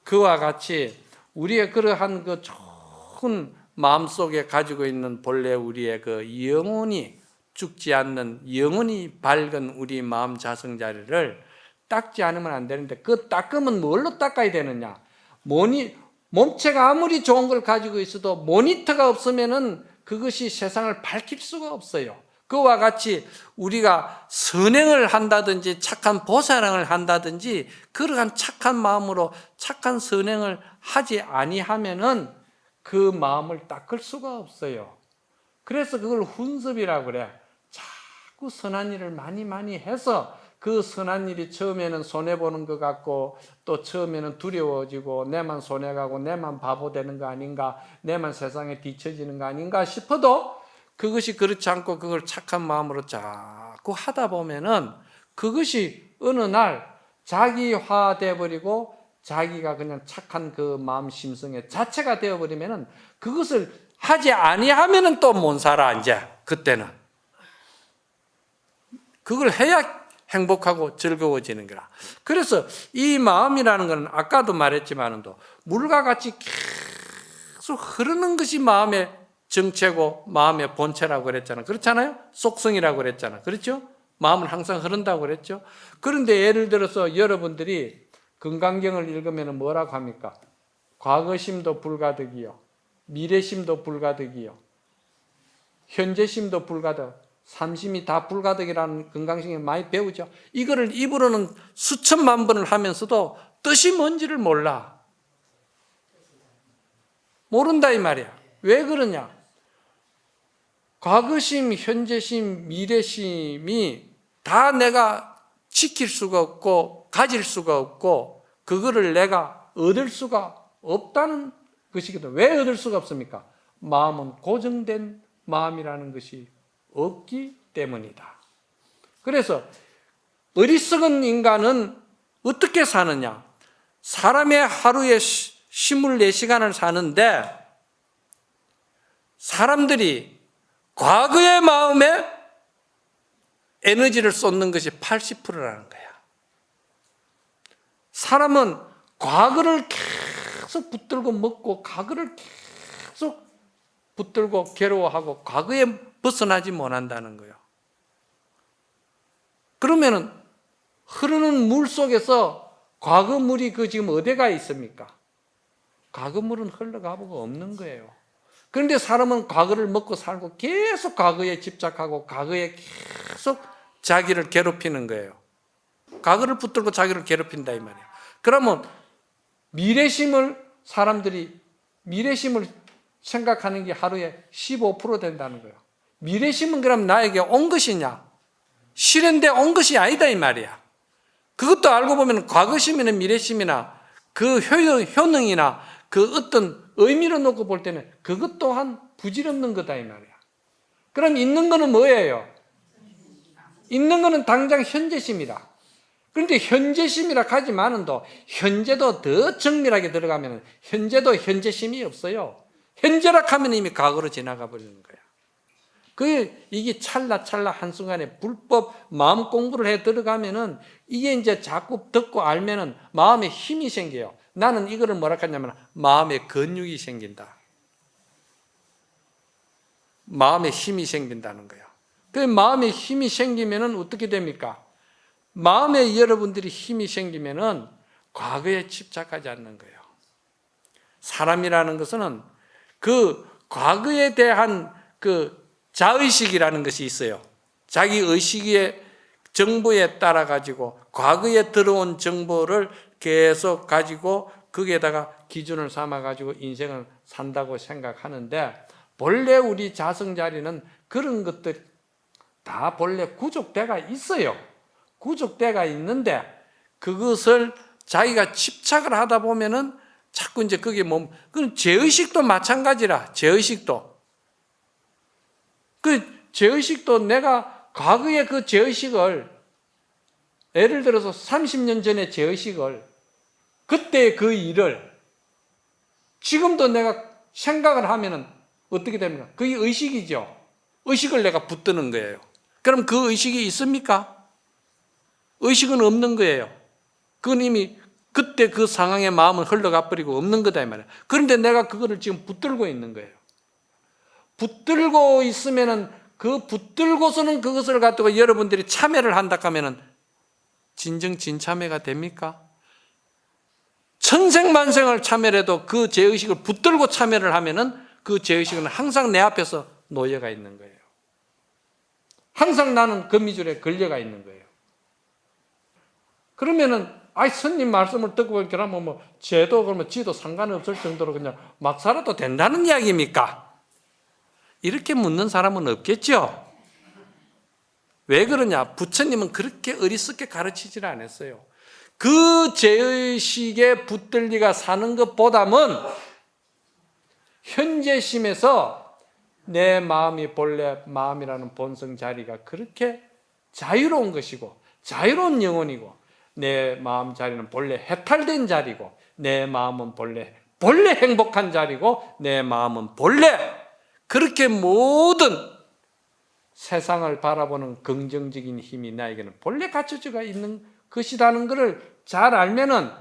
그와 같이 우리의 그러한 그 좋은 마음속에 가지고 있는 본래 우리의 그 영혼이 죽지 않는 영원히 밝은 우리 마음 자성자리를 닦지 않으면 안 되는데, 그 닦으면 뭘로 닦아야 되느냐? 몸체가 아무리 좋은 걸 가지고 있어도 모니터가 없으면은 그것이 세상을 밝힐 수가 없어요. 그와 같이 우리가 선행을 한다든지 착한 보살행을 한다든지 그러한 착한 마음으로 착한 선행을 하지 아니하면은 그 마음을 닦을 수가 없어요. 그래서 그걸 훈습이라고 그래. 자꾸 선한 일을 많이 해서 그 선한 일이 처음에는 손해보는 것 같고 또 처음에는 두려워지고 내만 손해가고 내만 바보 되는 거 아닌가, 내만 세상에 뒤처지는 거 아닌가 싶어도 그것이 그렇지 않고 그걸 착한 마음으로 자꾸 하다 보면은 그것이 어느 날 자기화돼 버리고 자기가 그냥 착한 그 마음 심성의 자체가 되어 버리면은 그것을 하지 아니하면은 또 못 살아. 이제 그때는 그걸 해야 행복하고 즐거워지는 거라. 그래서 이 마음이라는 것은 아까도 말했지만도 물과 같이 계속 흐르는 것이 마음의 정체고 마음의 본체라고 그랬잖아요. 그렇잖아요? 속성이라고 그랬잖아요. 그렇죠? 마음은 항상 흐른다고 그랬죠. 그런데 예를 들어서 여러분들이 건강경을 읽으면 뭐라고 합니까? 과거심도 불가득이요, 미래심도 불가득이요, 현재심도 불가득, 삼심이 다 불가득이라는 건강심에 많이 배우죠. 이거를 입으로는 수천만 번을 하면서도 뜻이 뭔지를 모른다 이 말이야. 왜 그러냐? 과거심, 현재심, 미래심이 다 내가 지킬 수가 없고 가질 수가 없고 그거를 내가 얻을 수가 없다는 것이거든. 왜 얻을 수가 없습니까? 마음은 고정된 마음이라는 것이 없기 때문이다. 그래서 어리석은 인간은 어떻게 사느냐? 사람의 하루에 24시간을 사는데 사람들이 과거의 마음에 에너지를 쏟는 것이 80%라는 거야. 사람은 과거를 계속 붙들고 먹고 과거를 계속 붙들고 괴로워하고 과거에 벗어나지 못한다는 거예요. 그러면은 흐르는 물 속에서 과거 물이 그 지금 어디가 있습니까? 과거 물은 흘러가보고 없는 거예요. 그런데 사람은 과거를 먹고 살고 계속 과거에 집착하고 과거에 계속 자기를 괴롭히는 거예요. 과거를 붙들고 자기를 괴롭힌다 이 말이에요. 그러면 사람들이 미래심을 생각하는 게 하루에 15% 된다는 거예요. 미래심은 그럼 나에게 온 것이냐? 실현돼 온 것이 아니다 이 말이야. 그것도 알고 보면 과거심이나 미래심이나 그 효능이나 그 어떤 의미로 놓고 볼 때는 그것 또한 부질없는 거다 이 말이야. 그럼 있는 거는 뭐예요? 있는 거는 당장 현재심이다. 그런데 현재심이라 하지만은도 현재도 더 정밀하게 들어가면 현재도 현재심이 없어요. 현재라 하면 이미 과거로 지나가 버리는 거야. 이게 찰나찰나 한순간에 불법 마음 공부를 해 들어가면은 이게 이제 자꾸 듣고 알면은 마음에 힘이 생겨요. 나는 이거를 뭐라 하냐면 마음에 근육이 생긴다. 마음에 힘이 생긴다는 거예요. 그 마음에 힘이 생기면은 어떻게 됩니까? 마음에 여러분들이 힘이 생기면은 과거에 집착하지 않는 거예요. 사람이라는 것은 그 과거에 대한 그 자의식이라는 것이 있어요. 자기 의식의 정보에 따라 가지고 과거에 들어온 정보를 계속 가지고 거기에다가 기준을 삼아 가지고 인생을 산다고 생각하는데 본래 우리 자성자리는 그런 것들 다 본래 구족대가 있어요. 구족대가 있는데 그것을 자기가 집착을 하다 보면은 자꾸 이제 그게 그건 죄의식도 마찬가지라. 죄의식도 내가 과거의 그 죄의식을 예를 들어서 30년 전의 죄의식을 그때 그 일을 지금도 내가 생각을 하면은 어떻게 됩니까? 그게 의식이죠. 의식을 내가 붙드는 거예요. 그럼 그 의식이 있습니까? 의식은 없는 거예요. 그건 이미 그때 그 상황의 마음은 흘러가 버리고 없는 거다 이 말이에요. 그런데 내가 그거를 지금 붙들고 있는 거예요. 붙들고 있으면은 그 붙들고서는 그것을 갖다가 여러분들이 참회를 한다 하면은 진정 진참회가 됩니까? 천생만생을 참회를 해도 그 죄의식을 붙들고 참회를 하면은 그 죄의식은 항상 내 앞에서 놓여가 있는 거예요. 항상 나는 거미줄에 걸려가 있는 거예요. 그러면은 스님 말씀을 듣고 보니까 그러면 죄도 그러면 지도 상관없을 정도로 그냥 막 살아도 된다는 이야기입니까? 이렇게 묻는 사람은 없겠죠. 왜 그러냐? 부처님은 그렇게 어리석게 가르치질 않았어요. 그 죄의식에 붙들리가 사는 것보다는 현재심에서 내 마음이 본래 마음이라는 본성 자리가 그렇게 자유로운 것이고 자유로운 영혼이고 내 마음 자리는 본래 해탈된 자리고 내 마음은 본래 행복한 자리고 내 마음은 본래 그렇게 모든 세상을 바라보는 긍정적인 힘이 나에게는 본래 갖춰져 있는 것이라는 것을 잘 알면은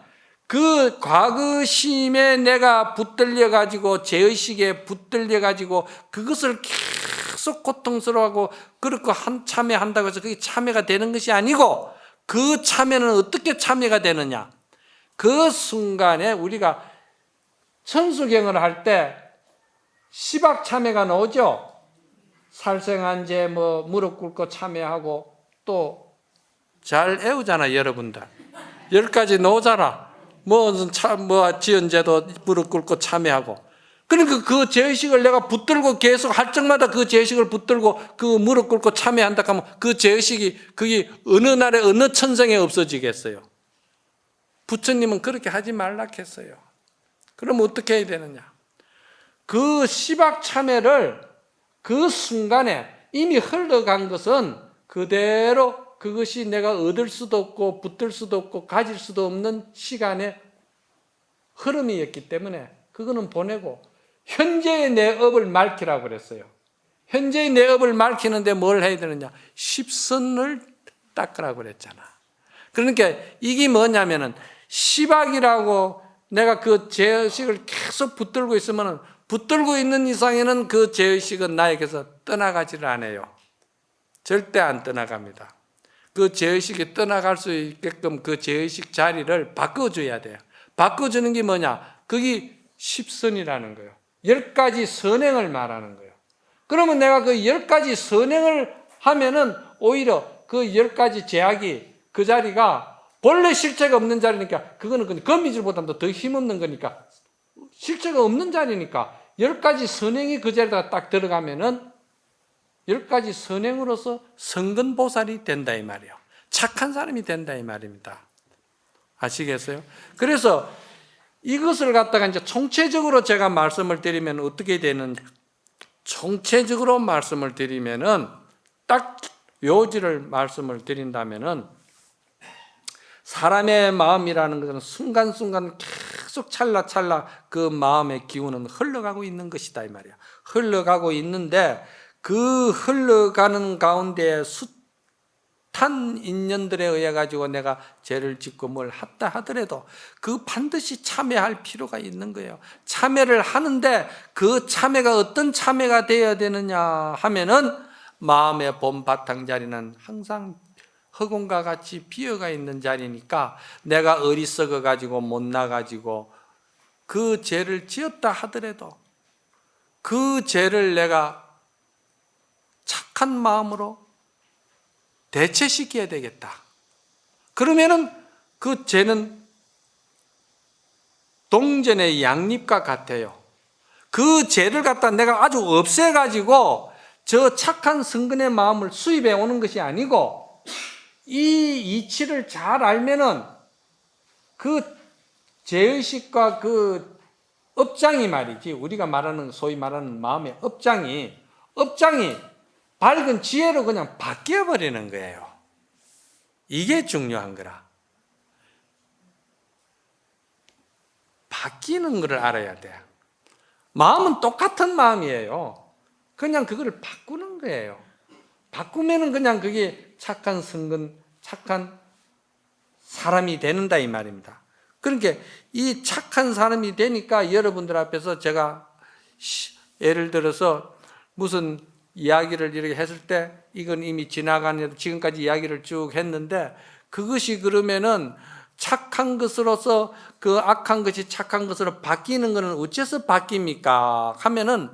그 과거심에 내가 붙들려 가지고 죄의식에 붙들려 가지고 그것을 계속 고통스러워하고 그렇고 참회한다고 해서 그게 참회가 되는 것이 아니고 그 참회는 어떻게 참회가 되느냐? 그 순간에 우리가 천수경을 할 때 시박 참회가 나오죠. 살생한 죄 무릎 꿇고 참회하고 또 잘 애우잖아 여러분들. 10가지 나오잖아. 지은 죄도 무릎 꿇고 참회하고. 그러니까 그 죄의식을 내가 붙들고 계속 할 적마다 그 죄의식을 붙들고 그 무릎 꿇고 참회한다 하면 그 죄의식이 그게 어느 날에 어느 천성에 없어지겠어요. 부처님은 그렇게 하지 말라 했어요. 그럼 어떻게 해야 되느냐? 그 시박 참회를 그 순간에 이미 흘러간 것은 그대로 그것이 내가 얻을 수도 없고 붙들 수도 없고 가질 수도 없는 시간의 흐름이었기 때문에 그거는 보내고 현재의 내 업을 맑히라고 그랬어요. 현재의 내 업을 맑히는데 뭘 해야 되느냐? 십선을 닦으라고 그랬잖아. 그러니까 이게 뭐냐면은 시박이라고 내가 그 죄의식을 계속 붙들고 있으면은 붙들고 있는 이상에는 그 죄의식은 나에게서 떠나가지를 않아요. 절대 안 떠나갑니다. 그 죄의식이 떠나갈 수 있게끔 그 죄의식 자리를 바꿔줘야 돼요. 바꿔주는 게 뭐냐? 그게 십선이라는 거예요. 10가지 선행을 말하는 거예요. 그러면 내가 그 10가지 선행을 하면은 오히려 그 10가지 제약이 그 자리가 본래 실체가 없는 자리니까 그거는 거미줄보다도 더 힘없는 거니까 실체가 없는 자리니까 10가지 선행이 그 자리에다가 딱 들어가면은 10가지 선행으로서 성근보살이 된다 이 말이에요. 착한 사람이 된다 이 말입니다. 아시겠어요? 그래서 이것을 갖다가 이제 총체적으로 제가 말씀을 드리면 어떻게 되는지, 총체적으로 말씀을 드리면은 딱 요지를 말씀을 드린다면은 사람의 마음이라는 것은 순간순간 계속 찰나찰나 그 마음의 기운은 흘러가고 있는 것이다 이 말이야. 흘러가고 있는데 그 흘러가는 가운데 숱한 인연들에 의해 가지고 내가 죄를 짓고 뭘 했다 하더라도 그 반드시 참회할 필요가 있는 거예요. 참회를 하는데 그 참회가 어떤 참회가 되어야 되느냐 하면은 마음의 본 바탕 자리는 항상 허공과 같이 비어가 있는 자리니까 내가 어리석어 가지고 못나 가지고 그 죄를 지었다 하더라도 그 죄를 내가 착한 마음으로 대체시켜야 되겠다. 그러면은 그 죄는 동전의 양립과 같아요. 그 죄를 갖다 내가 아주 없애가지고 저 착한 성근의 마음을 수입해 오는 것이 아니고 이 이치를 잘 알면은 그 죄의식과 그 업장이 말이지 우리가 말하는 소위 말하는 마음의 업장이 밝은 지혜로 그냥 바뀌어버리는 거예요. 이게 중요한 거라. 바뀌는 것을 알아야 돼. 마음은 똑같은 마음이에요. 그냥 그거를 바꾸는 거예요. 바꾸면은 그냥 그게 착한 성근, 착한 사람이 되는다 이 말입니다. 그러니까 이 착한 사람이 되니까 여러분들 앞에서 제가 예를 들어서 무슨 이야기를 이렇게 했을 때 이건 이미 지나간, 지금까지 이야기를 쭉 했는데, 그것이 그러면은 착한 것으로서 그 악한 것이 착한 것으로 바뀌는 것은 어째서 바뀝니까? 하면은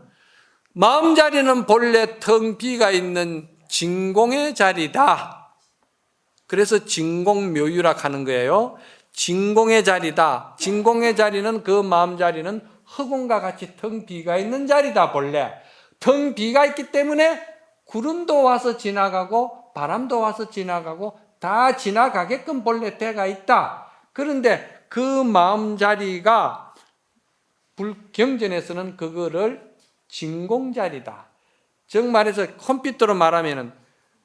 마음자리는 본래 텅 비가 있는 진공의 자리다. 그래서 진공묘유라 하는 거예요. 진공의 자리다. 진공의 자리는, 그 마음자리는 흑원과 같이 텅 비가 있는 자리다. 본래 텅 비가 있기 때문에 구름도 와서 지나가고 바람도 와서 지나가고 다 지나가게끔 본래 때가 있다. 그런데 그 마음자리가 불경전에서는 그거를 진공자리다. 즉 말해서 컴퓨터로 말하면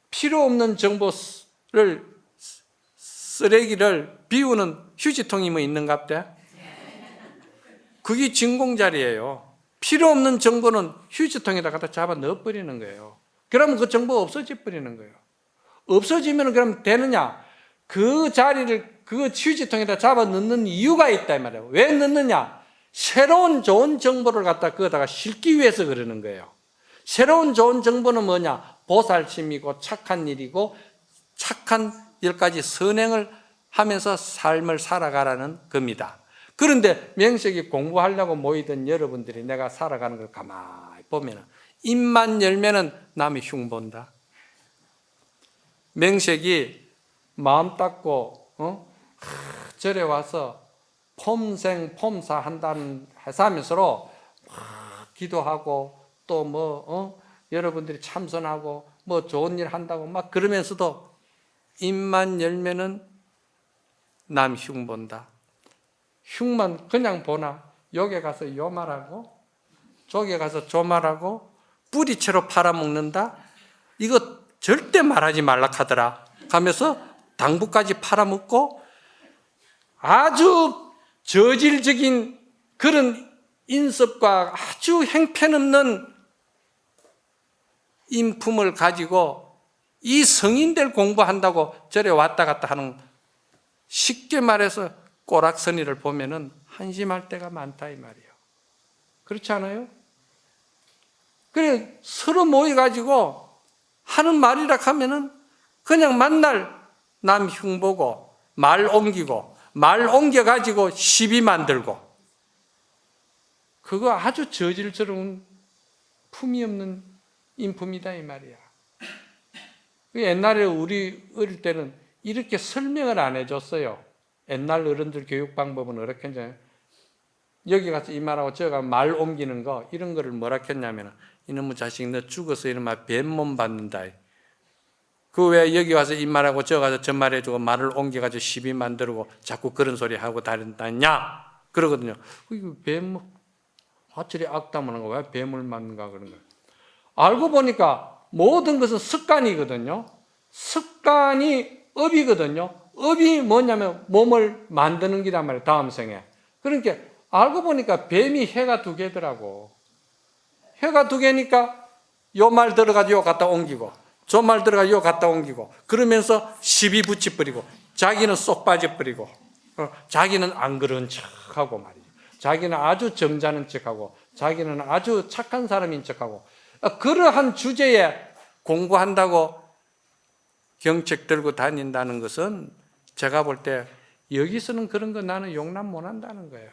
필요 없는 정보를, 쓰레기를 비우는 휴지통이 뭐 있는갑대? 그게 진공자리예요. 필요 없는 정보는 휴지통에다 갖다 잡아 넣어버리는 거예요. 그러면 그 정보가 없어져 버리는 거예요. 없어지면 그럼 되느냐? 그 자리를 그 휴지통에다 잡아 넣는 이유가 있다 이 말이에요. 왜 넣느냐? 새로운 좋은 정보를 갖다 거기다가 싣기 위해서 그러는 거예요. 새로운 좋은 정보는 뭐냐? 보살심이고 착한 일이고 착한 10가지 선행을 하면서 삶을 살아가라는 겁니다. 그런데 명색이 공부하려고 모이던 여러분들이 내가 살아가는 걸 가만히 보면 입만 열면은 남이 흉본다. 명색이 마음 닦고 절에 와서 폼생 폼사 한다는 하면서로 기도하고 또 여러분들이 참선하고 뭐 좋은 일 한다고 막 그러면서도 입만 열면은 남 흉본다. 흉만 그냥 보나? 여기 가서 요 말하고 저기 가서 저 말하고 뿌리채로 팔아먹는다? 이거 절대 말하지 말라 하더라 하면서 당부까지 팔아먹고 아주 저질적인 그런 인습과 아주 행편없는 인품을 가지고 이 성인들 공부한다고 절에 왔다 갔다 하는, 쉽게 말해서 꼬락서니를 보면은 한심할 때가 많다 이 말이에요. 그렇지 않아요? 그래 서로 모여가지고 하는 말이라 하면은 그냥 만날 남 흉보고 말 옮기고 말 옮겨가지고 시비 만들고, 그거 아주 저질스러운 품이 없는 인품이다 이 말이야. 옛날에 우리 어릴 때는 이렇게 설명을 안 해줬어요. 옛날 어른들 교육 방법은 어떻게 했냐면 여기 가서 이 말하고 저기 가서 말 옮기는 거 이런 거를 뭐라 했냐면 이놈의 자식 너 죽어서 이놈아 뱀몸 받는다. 그 왜 여기 와서 이 말하고 저기 가서 저 말해주고 말을 옮겨가지고 시비 만들고 자꾸 그런 소리 하고 다닌다냐 그러거든요. 이거 뱀 화철이 악담하는 거 왜 뱀을 맞는가 그런 거예요. 알고 보니까 모든 것은 습관이거든요. 습관이 업이거든요. 업이 뭐냐면 몸을 만드는 기란 말이에요. 다음 생에. 그러니까 알고 보니까 뱀이 해가 2개더라고. 해가 2개니까 요 말 들어가지고 요 갖다 옮기고 저 말 들어가지고 요 갖다 옮기고 그러면서 시비 붙여버리고 자기는 쏙 빠져버리고 자기는 안 그런 척하고 말이죠. 자기는 아주 점잖은 척하고 자기는 아주 착한 사람인 척하고 그러한 주제에 공부한다고 경책 들고 다닌다는 것은 제가 볼 때 여기서는 그런 거 나는 용납 못 한다는 거예요.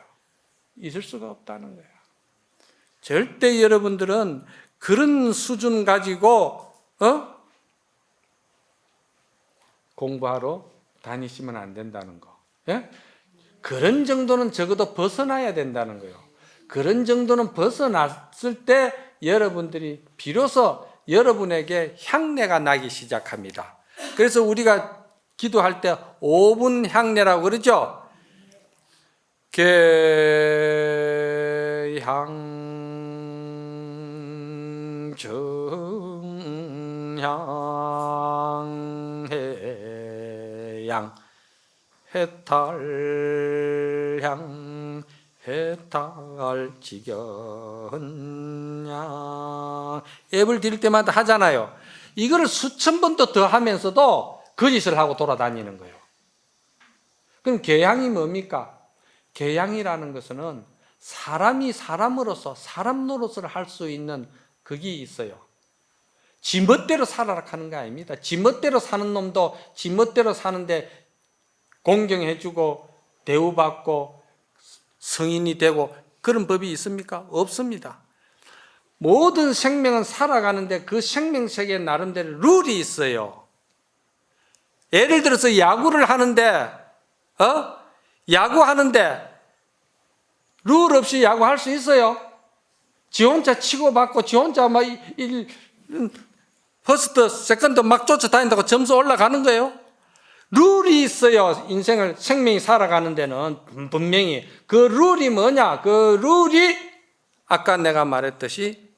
있을 수가 없다는 거예요. 절대 여러분들은 그런 수준 가지고 공부하러 다니시면 안 된다는 거. 예? 그런 정도는 적어도 벗어나야 된다는 거예요. 그런 정도는 벗어났을 때 여러분들이 비로소 여러분에게 향내가 나기 시작합니다. 그래서 우리가 기도할 때 5분 향내라고 그러죠. 개향 정향 해양 해탈향 해탈지견향 앱을 드릴 때마다 하잖아요. 이거를 수천 번도 더 하면서도 거짓을 하고 돌아다니는 거예요. 그럼 개향이 뭡니까? 개향이라는 것은 사람이 사람으로서 사람 노릇을 할 수 있는 그게 있어요. 지 멋대로 살아라 하는 거 아닙니다. 지 멋대로 사는 놈도 지 멋대로 사는데 공경해주고 대우받고 성인이 되고 그런 법이 있습니까? 없습니다. 모든 생명은 살아가는데 그 생명세계에 나름대로 룰이 있어요. 예를 들어서 야구를 하는데 야구하는데 룰 없이 야구할 수 있어요? 지 혼자 치고받고 지 혼자 막 퍼스트, 세컨드 막 쫓아다닌다고 점수 올라가는 거예요? 룰이 있어요. 인생을 생명이 살아가는 데는 분명히 그 룰이 뭐냐? 그 룰이 아까 내가 말했듯이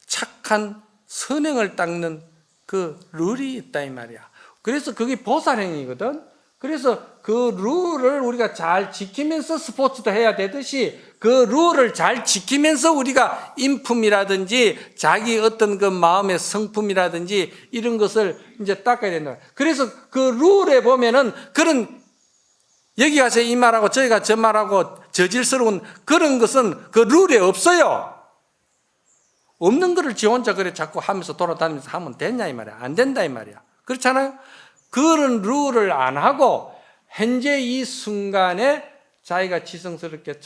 착한 선행을 닦는 그 룰이 있다 이 말이야. 그래서 그게 보살행위거든. 그래서 그 룰을 우리가 잘 지키면서 스포츠도 해야 되듯이 그 룰을 잘 지키면서 우리가 인품이라든지 자기 어떤 그 마음의 성품이라든지 이런 것을 이제 닦아야 된다. 그래서 그 룰에 보면은 그런 여기 가서 이 말하고 저기 가서 저 말하고 저질스러운 그런 것은 그 룰에 없어요. 없는 거를 지 혼자 그래 자꾸 하면서 돌아다니면서 하면 되냐 이 말이야. 안 된다 이 말이야. 그렇잖아요. 그런 룰을 안 하고 현재 이 순간에 자기가 지성스럽게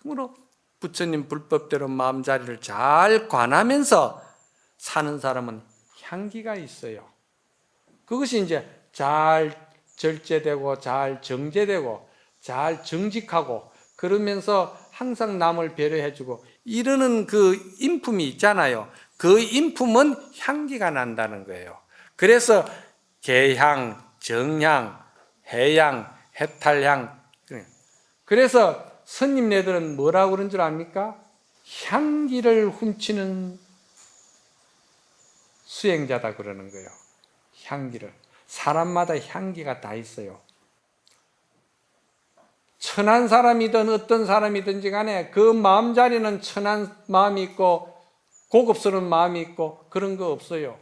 참으로 부처님 불법대로 마음자리를 잘 관하면서 사는 사람은 향기가 있어요. 그것이 이제 잘 절제되고 잘 정제되고 잘 정직하고 그러면서 항상 남을 배려해주고 이러는 그 인품이 있잖아요. 그 인품은 향기가 난다는 거예요. 그래서 개향, 정향, 해향, 해탈향. 그래서 스님네들은 뭐라고 그런 줄 압니까? 향기를 훔치는 수행자다 그러는 거예요. 향기를. 사람마다 향기가 다 있어요. 천한 사람이든 어떤 사람이든지 간에 그 마음자리는 천한 마음이 있고 고급스러운 마음이 있고 그런 거 없어요.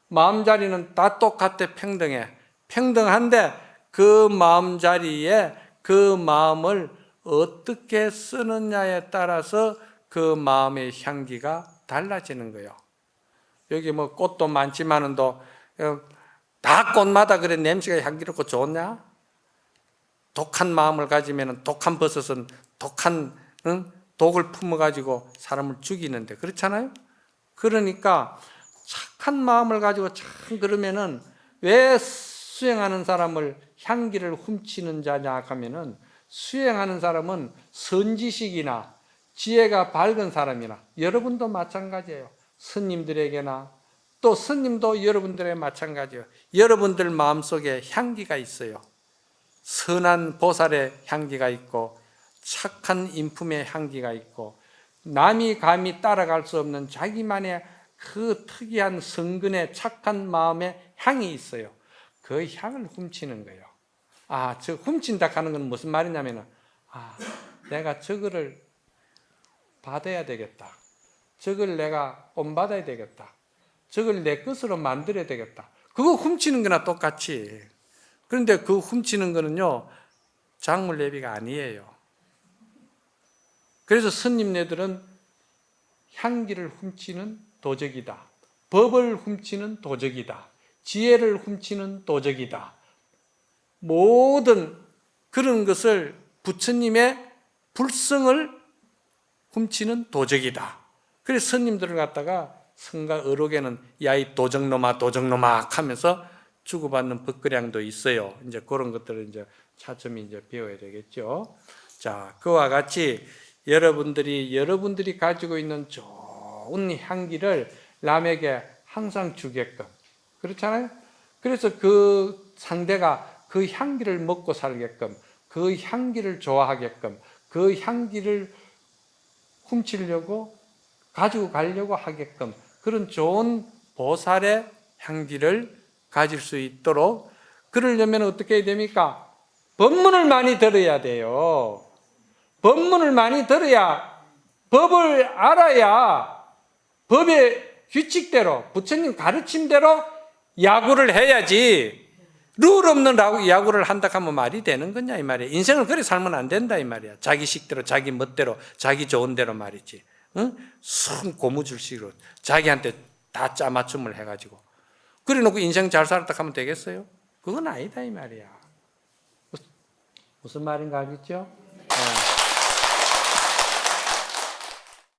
마음자리는 다 똑같아. 평등해. 평등한데 그 마음자리에 그 마음을 어떻게 쓰느냐에 따라서 그 마음의 향기가 달라지는 거예요. 여기 뭐 꽃도 많지만은 다 꽃마다 그래 냄새가 향기롭고 좋냐? 독한 마음을 가지면 독한 버섯은 독한 독을 품어가지고 사람을 죽이는데 그렇잖아요. 그러니까 착한 마음을 가지고 참 그러면은 왜 수행하는 사람을 향기를 훔치는 자냐 하면은 수행하는 사람은 선지식이나 지혜가 밝은 사람이나 여러분도 마찬가지예요. 스님들에게나 또 스님도 여러분들에게 마찬가지예요. 여러분들 마음속에 향기가 있어요. 선한 보살의 향기가 있고 착한 인품의 향기가 있고 남이 감히 따라갈 수 없는 자기만의 그 특이한 성근의 착한 마음의 향이 있어요. 그 향을 훔치는 거예요. 저 훔친다 하는 건 무슨 말이냐면 내가 저거를 받아야 되겠다. 저걸 내가 본받아야 되겠다. 저걸 내 것으로 만들어야 되겠다. 그거 훔치는 거나 똑같이. 그런데 그 훔치는 거는요, 작물예비가 아니에요. 그래서 스님네들은 향기를 훔치는 도적이다. 법을 훔치는 도적이다. 지혜를 훔치는 도적이다. 모든 그런 것을 부처님의 불성을 훔치는 도적이다. 그래서 스님들을 갖다가 성가 어록에는 야 이 도적놈아 도적놈아 하면서 주고받는 법거량도 있어요. 이제 그런 것들을 이제 차츰 이제 배워야 되겠죠. 자, 그와 같이 여러분들이 가지고 있는 좋은 향기를 남에게 항상 주게끔. 그렇잖아요? 그래서 그 상대가 그 향기를 먹고 살게끔, 그 향기를 좋아하게끔, 그 향기를 훔치려고 가지고 가려고 하게끔 그런 좋은 보살의 향기를 가질 수 있도록 그러려면 어떻게 해야 됩니까? 법문을 많이 들어야 돼요. 법문을 많이 들어야 법을 알아야 법의 규칙대로 부처님 가르침대로 야구를 해야지 룰 없는 야구를 한다 하면 말이 되는 거냐 이 말이야. 인생을 그렇게 살면 안 된다 이 말이야. 자기 식대로 자기 멋대로 자기 좋은 대로 말이지. 순 고무줄식으로 자기한테 다 짜맞춤을 해가지고. 그래 놓고 인생 잘 살았다 하면 되겠어요? 그건 아니다 이 말이야. 무슨 말인가 알겠죠?